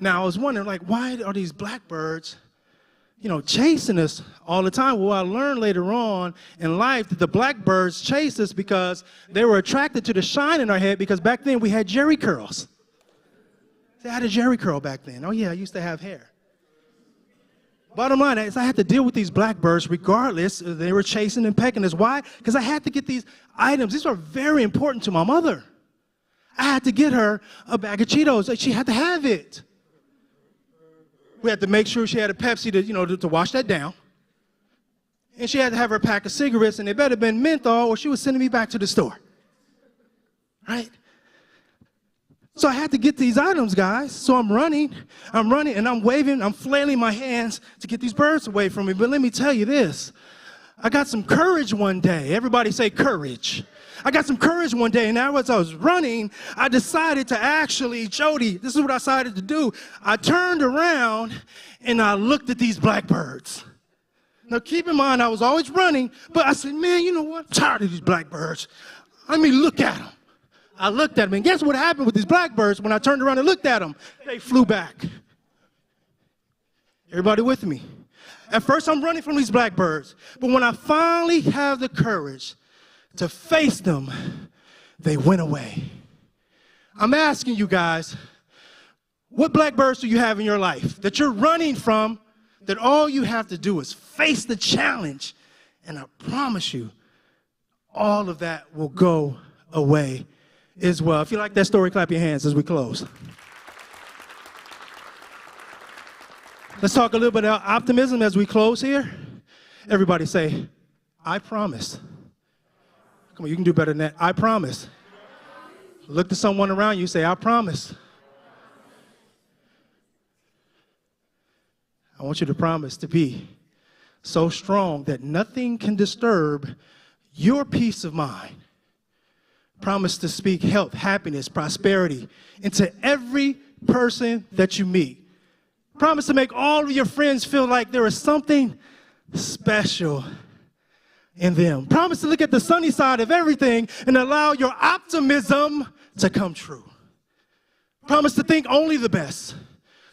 Now I was wondering, like, why are these blackbirds chasing us all the time? Well, I learned later on in life that the blackbirds chased us because they were attracted to the shine in our head, because back then we had jerry curls. I had a jerry curl back then. Oh yeah, I used to have hair. Bottom line is, I had to deal with these blackbirds regardless. They were chasing and pecking us. Why? Because I had to get these items. These are very important to my mother. I had to get her a bag of Cheetos. She had to have it. We had to make sure she had a Pepsi to wash that down. And she had to have her pack of cigarettes, and they better have been menthol, or she was sending me back to the store. Right? So I had to get these items, guys. So I'm running, and I'm waving, I'm flailing my hands to get these birds away from me. But let me tell you this. I got some courage one day. Everybody say courage. I got some courage one day, and now as I was running, I decided to actually, Jody, this is what I decided to do. I turned around, and I looked at these blackbirds. Now, keep in mind, I was always running, but I said, man, you know what? I'm tired of these blackbirds. Let me look at them. I looked at them, and guess what happened with these blackbirds when I turned around and looked at them? They flew back. Everybody with me? At first, I'm running from these blackbirds, but when I finally have the courage to face them, they went away. I'm asking you guys, what blackbirds do you have in your life that you're running from, that all you have to do is face the challenge, and I promise you, all of that will go away as well. If you like that story, clap your hands as we close. Let's talk a little bit about optimism as we close here. Everybody say, I promise. Come on, you can do better than that. I promise. Look to someone around you, say, I promise. I want you to promise to be so strong that nothing can disturb your peace of mind. Promise to speak health, happiness, prosperity into every person that you meet. Promise to make all of your friends feel like there is something special in them. Promise to look at the sunny side of everything and allow your optimism to come true. Promise to think only the best,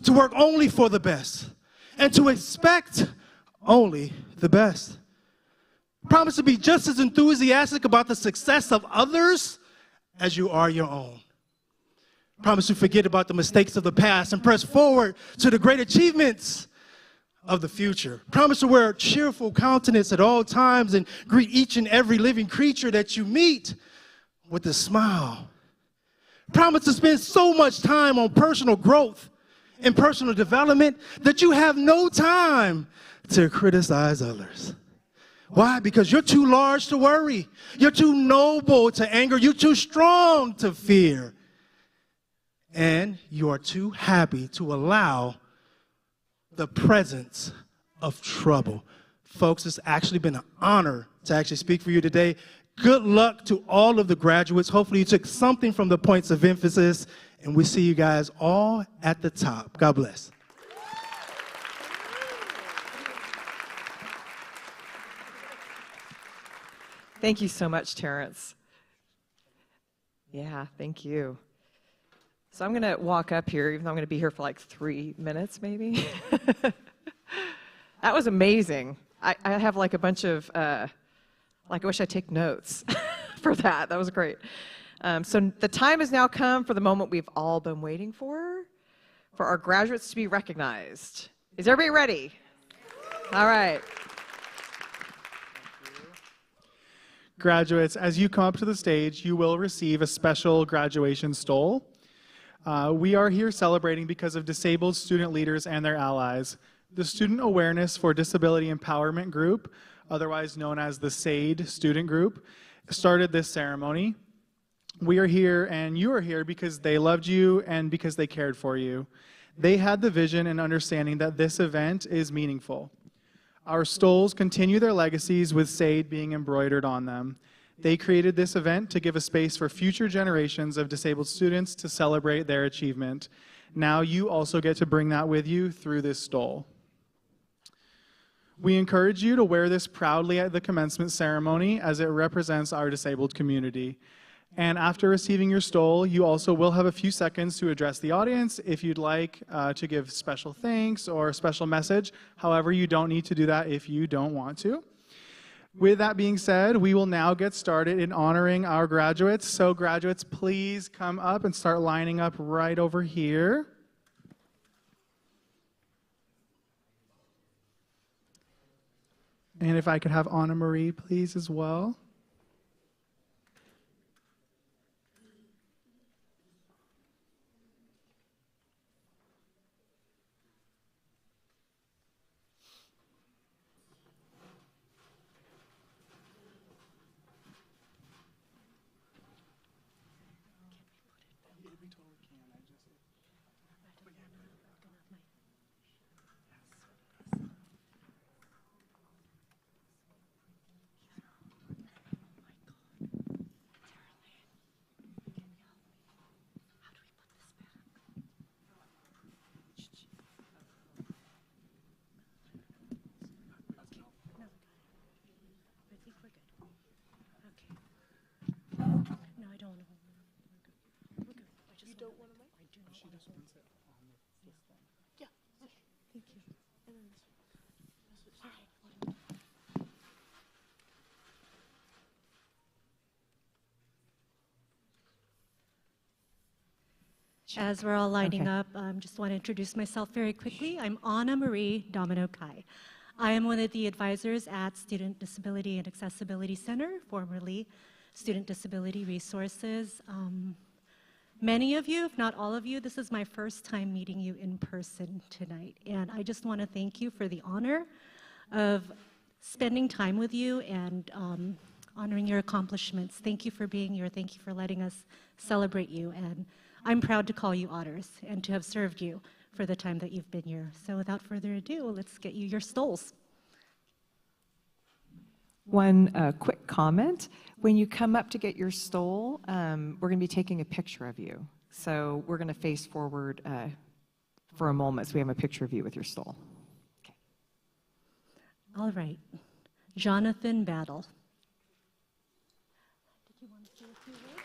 to work only for the best, and to expect only the best. Promise to be just as enthusiastic about the success of others as you are your own. Promise to forget about the mistakes of the past and press forward to the great achievements of the future. Promise to wear a cheerful countenance at all times and greet each and every living creature that you meet with a smile. Promise to spend so much time on personal growth and personal development that you have no time to criticize others. Why? Because you're too large to worry. You're too noble to anger. You're too strong to fear. And you are too happy to allow the presence of trouble. Folks, it's actually been an honor to actually speak for you today. Good luck to all of the graduates. Hopefully you took something from the points of emphasis, and we see you guys all at the top. God bless. Thank you so much, Terrence. Yeah, thank you. So I'm going to walk up here, even though I'm going to be here for like 3 minutes, maybe. That was amazing. I have like a bunch of, like I wish I'd take notes for that. That was great. So the time has now come for the moment we've all been waiting for our graduates to be recognized. Is everybody ready? All right. Graduates, as you come up to the stage, you will receive a special graduation stole. We are here celebrating because of disabled student leaders and their allies. The Student Awareness for Disability Empowerment Group, otherwise known as the SADE student group, started this ceremony. We are here and you are here because they loved you and because they cared for you. They had the vision and understanding that this event is meaningful. Our stoles continue their legacies with SADE being embroidered on them. They created this event to give a space for future generations of disabled students to celebrate their achievement. Now you also get to bring that with you through this stole. We encourage you to wear this proudly at the commencement ceremony as it represents our disabled community. And after receiving your stole, you also will have a few seconds to address the audience if you'd like to give special thanks or a special message. However, you don't need to do that if you don't want to. With that being said, we will now get started in honoring our graduates. So graduates, please come up and start lining up right over here. And if I could have Anna Marie, please, as well. As we're all lining up, just want to introduce myself very quickly. I'm Anna Marie Domino Kai. I am one of the advisors at Student Disability and Accessibility Center, formerly Student Disability Resources. Many of you, if not all of you, this is my first time meeting you in person tonight. And I just want to thank you for the honor of spending time with you and honoring your accomplishments. Thank you for being here. Thank you for letting us celebrate you. And I'm proud to call you honors and to have served you for the time that you've been here. So without further ado, let's get you your stoles. One quick comment. When you come up to get your stole, we're going to be taking a picture of you. So we're going to face forward for a moment so we have a picture of you with your stole. Okay. All right. Jonathan Battle. Did you want to say a few words?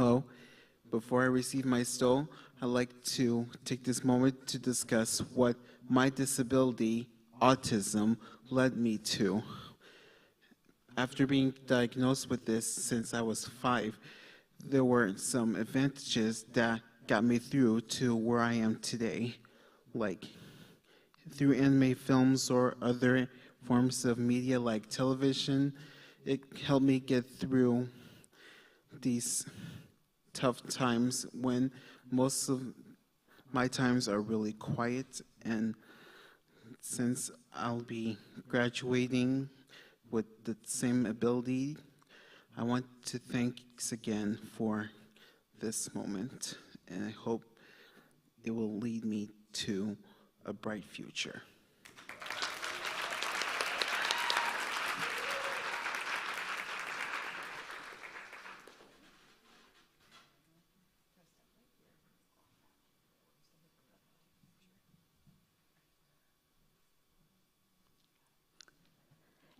Hello. Before I receive my stole, I'd like to take this moment to discuss what my disability, autism, led me to. After being diagnosed with this since I was 5, there were some advantages that got me through to where I am today, like through anime films or other forms of media like television. It helped me get through these tough times when most of my times are really quiet, and since I'll be graduating with the same ability, I want to thanks again for this moment, and I hope it will lead me to a bright future.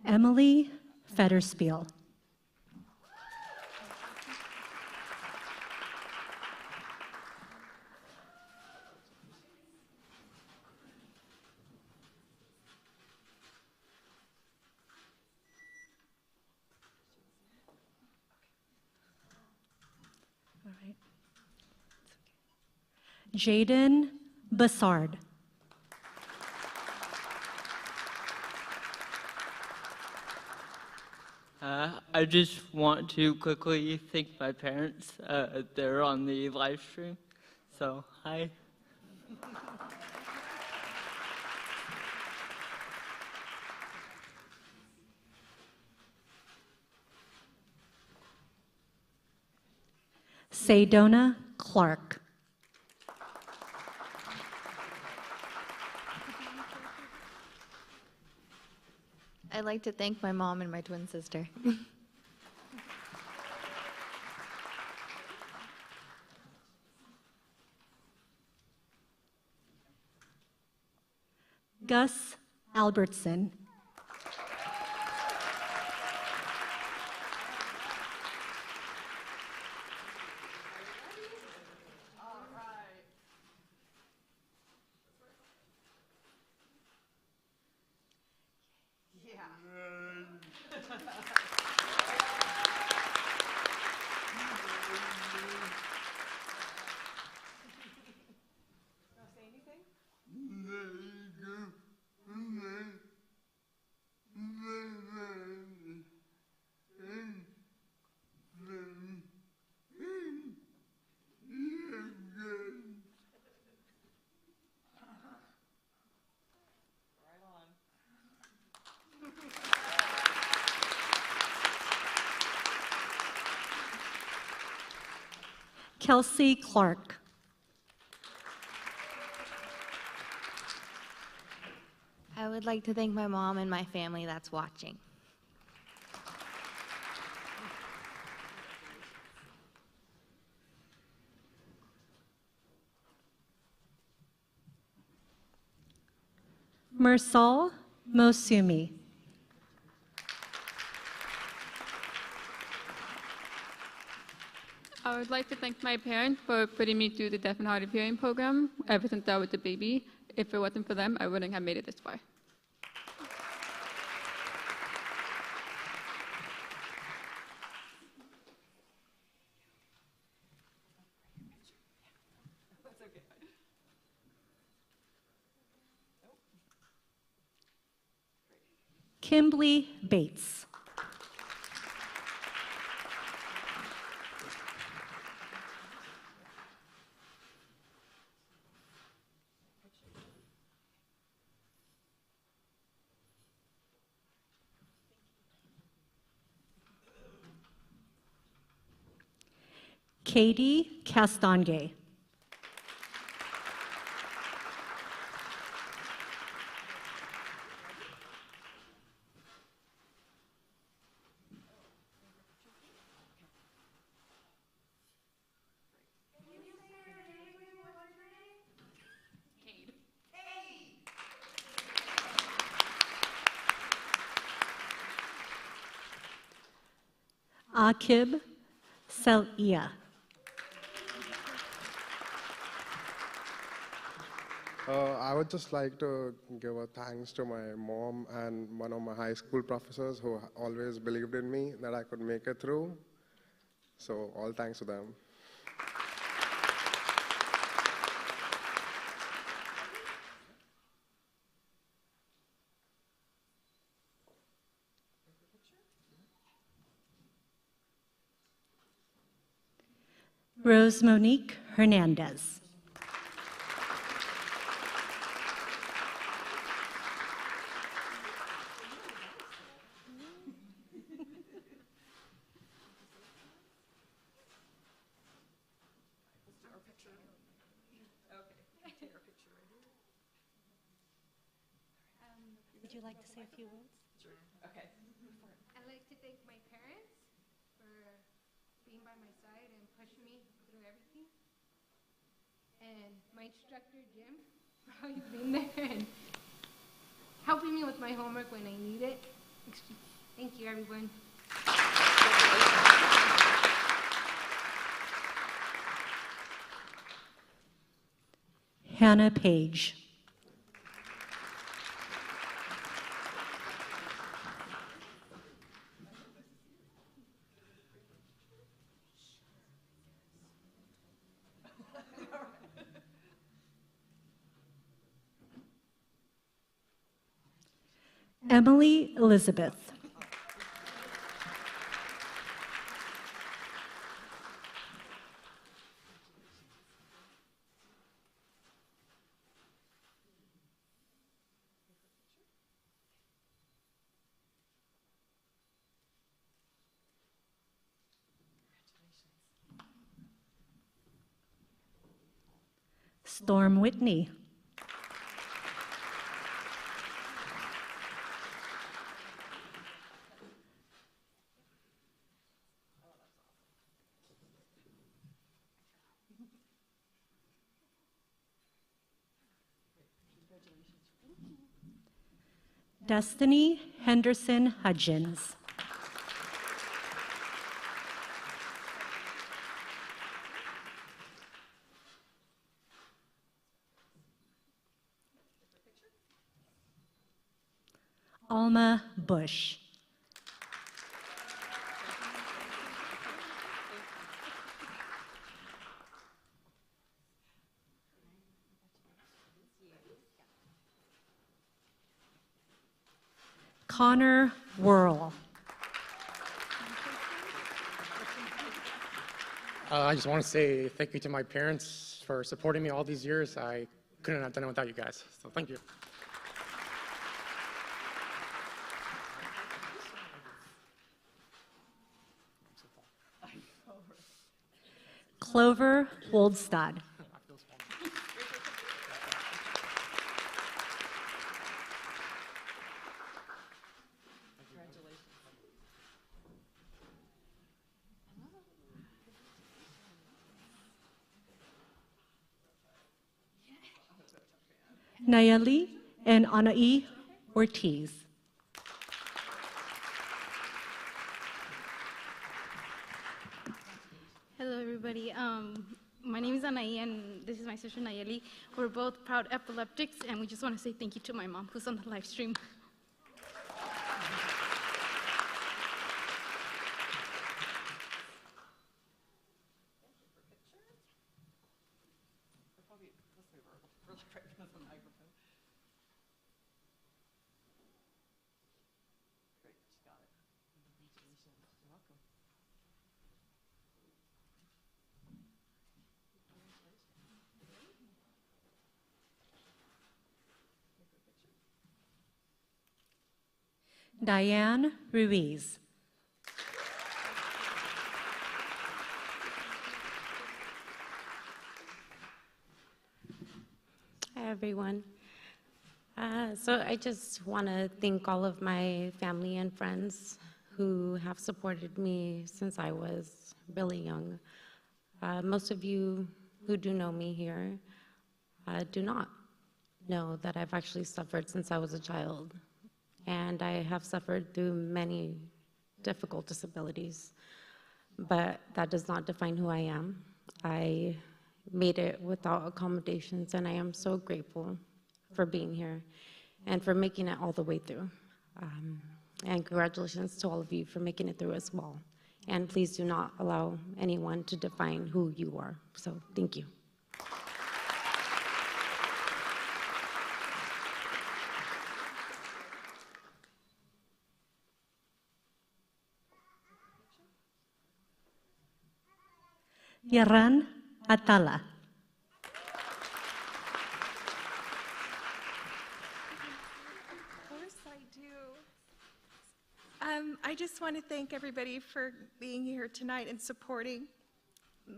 Emily Federspiel. All right. Jaden Bassard. I just want to quickly thank my parents. They're on the live stream, so hi. Sadona Clark. I'd like to thank my mom and my twin sister. Gus Albertson. Kelsey Clark. I would like to thank my mom and my family that's watching. Mersal Mosumi. I would like to thank my parents for putting me through the deaf and hard of hearing program ever since I was a baby. If it wasn't for them, I wouldn't have made it this far. Kimberly Bates. Katie Castonguay. Akib Selia. I would just like to give a thanks to my mom and one of my high school professors who always believed in me that I could make it through. So all thanks to them. Rose Monique Hernandez. Would you like to say a few words? Sure. Okay. I'd like to thank my parents for being by my side and pushing me through everything. And my instructor, Jim, for always being there and helping me with my homework when I need it. Thank you, everyone. Hannah Page. Emily Elizabeth. Storm Whitney. Destiny Henderson Hudgens. Alma Bush. Connor Whirl. I just want to say thank you to my parents for supporting me all these years. I couldn't have done it without you guys, so thank you. Clover Woldstad. Nayeli and Anai Ortiz. Hello, everybody. My name is Anai, and this is my sister Nayeli. We're both proud epileptics, and we just want to say thank you to my mom, who's on the live stream. Diane Ruiz. Hi, everyone. So I just want to thank all of my family and friends who have supported me since I was really young. Most of you who do know me here do not know that I've actually suffered since I was a child. And I have suffered through many difficult disabilities, but that does not define who I am. I made it without accommodations, and I am so grateful for being here and for making it all the way through. And congratulations to all of you for making it through as well. And please do not allow anyone to define who you are. So thank you. Yaran Atala. Of course I do. I just want to thank everybody for being here tonight and supporting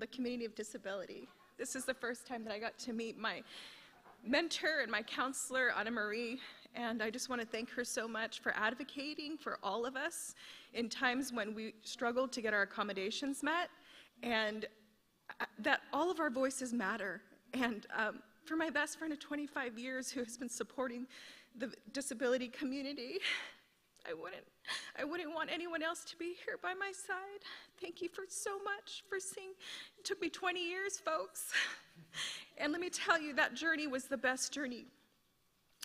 the community of disability. This is the first time that I got to meet my mentor and my counselor, Anna Marie, and I just want to thank her so much for advocating for all of us in times when we struggled to get our accommodations met, and that all of our voices matter. And for my best friend of 25 years who has been supporting the disability community, I wouldn't want anyone else to be here by my side. Thank you for so much for seeing. It took me 20 years, folks. And let me tell you, that journey was the best journey.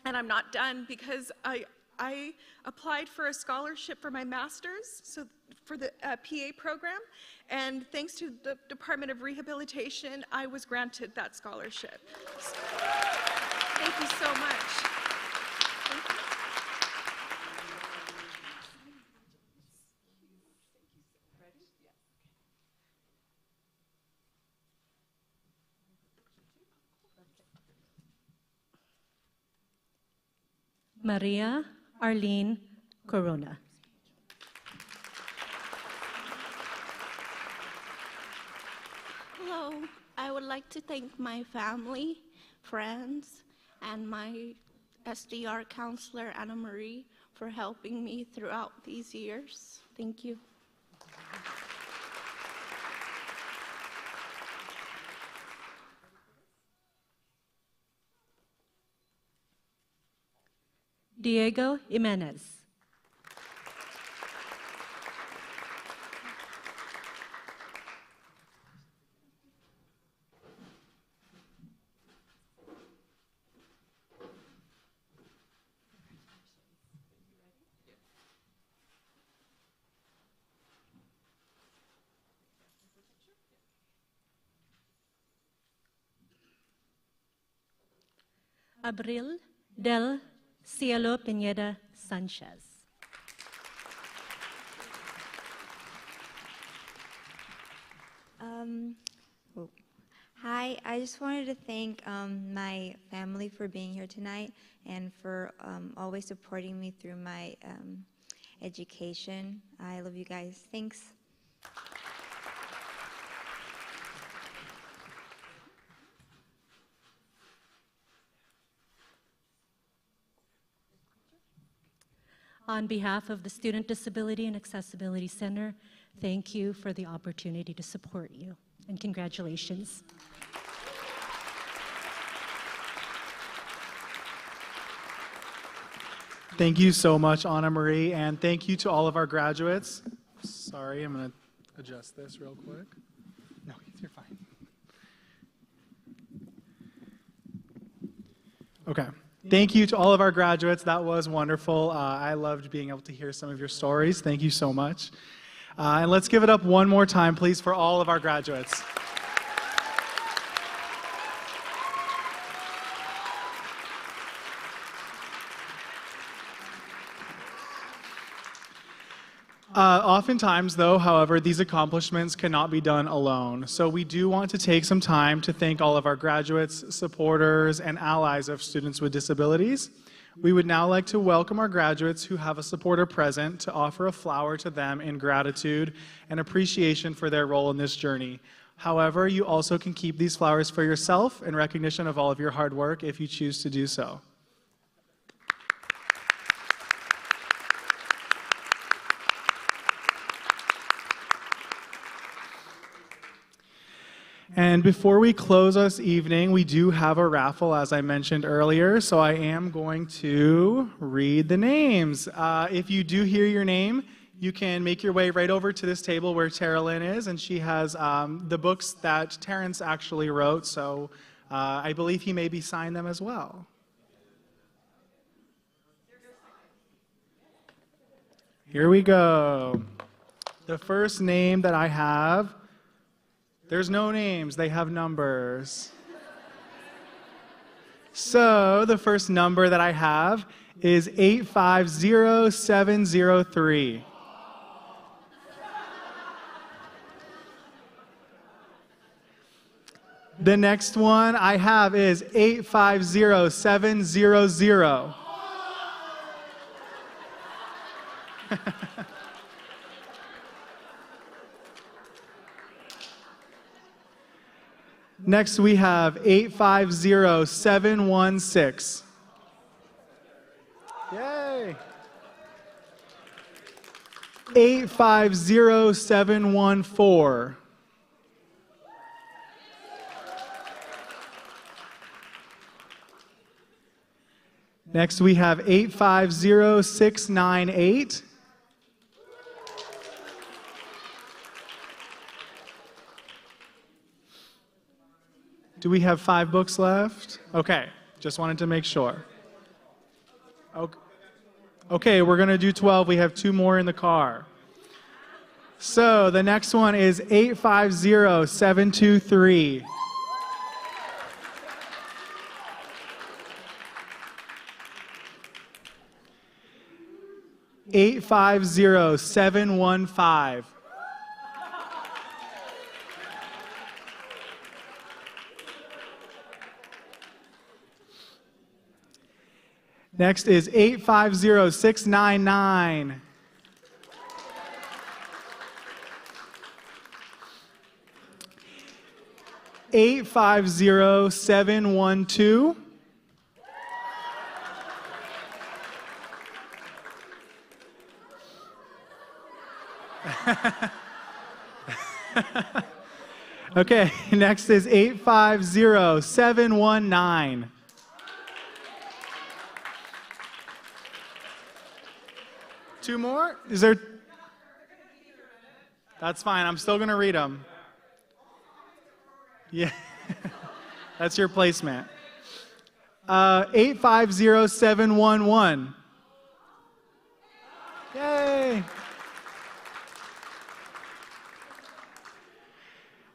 And I'm not done, because I applied for a scholarship for my master's, so for the PA program, and thanks to the Department of Rehabilitation, I was granted that scholarship. Thank you so much. Thank you. Maria Arlene Corona. Hello, I would like to thank my family, friends, and my SDR counselor, Anna Marie, for helping me throughout these years. Thank you. Diego Jimenez. Abril del Cielo Pineda Sanchez. Hi, I just wanted to thank my family for being here tonight and for always supporting me through my education. I love you guys. Thanks. On behalf of the Student Disability and Accessibility Center, thank you for the opportunity to support you, and congratulations. Thank you so much, Anna Marie, and thank you to all of our graduates. Sorry, I'm going to adjust this real quick. No, you're fine. Okay. Thank you to all of our graduates. That was wonderful. I loved being able to hear some of your stories. Thank you so much. And let's give it up one more time, please, for all of our graduates. Oftentimes, though, however, these accomplishments cannot be done alone. So we do want to take some time to thank all of our graduates, supporters, and allies of students with disabilities. We would now like to welcome our graduates who have a supporter present to offer a flower to them in gratitude and appreciation for their role in this journey. However, you also can keep these flowers for yourself in recognition of all of your hard work if you choose to do so. And before we close this evening, we do have a raffle, as I mentioned earlier, so I am going to read the names. If you do hear your name, you can make your way right over to this table where Tara Lynn is, and she has the books that Terrence actually wrote, so I believe he maybe signed them as well. Here we go. The first name that I have, there's no names, they have numbers. So the first number that I have is 850703. The next one I have is 850700. Next we have 850716. Yay! 850714. Next we have 850698. Do we have 5 books left? Okay, just wanted to make sure. Okay, we're going to do 12. We have 2 more in the car. So the next one is 850723. $850,715. Next is 850699. $850,712. Okay, next is 850719. Two more? Is there? That's fine. I'm still going to read them. Yeah. That's your placement. 850711. Yay.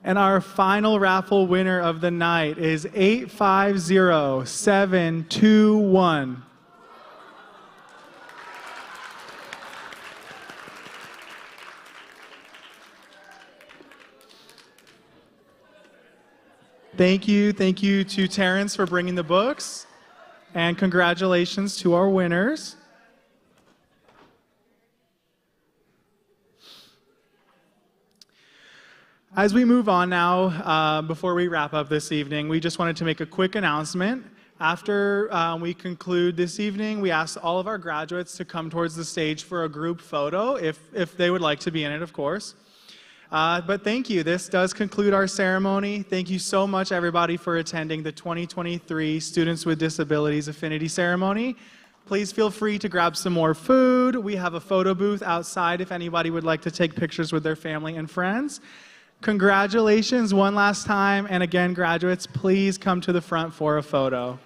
And our final raffle winner of the night is 850721. Thank you to Terrence for bringing the books, and congratulations to our winners. As we move on now, before we wrap up this evening, we just wanted to make a quick announcement. After we conclude this evening, we ask all of our graduates to come towards the stage for a group photo, if they would like to be in it, of course. But thank you. This does conclude our ceremony. Thank you so much, everybody, for attending the 2023 Students with Disabilities Affinity Ceremony. Please feel free to grab some more food. We have a photo booth outside if anybody would like to take pictures with their family and friends. Congratulations one last time. And again, graduates, please come to the front for a photo.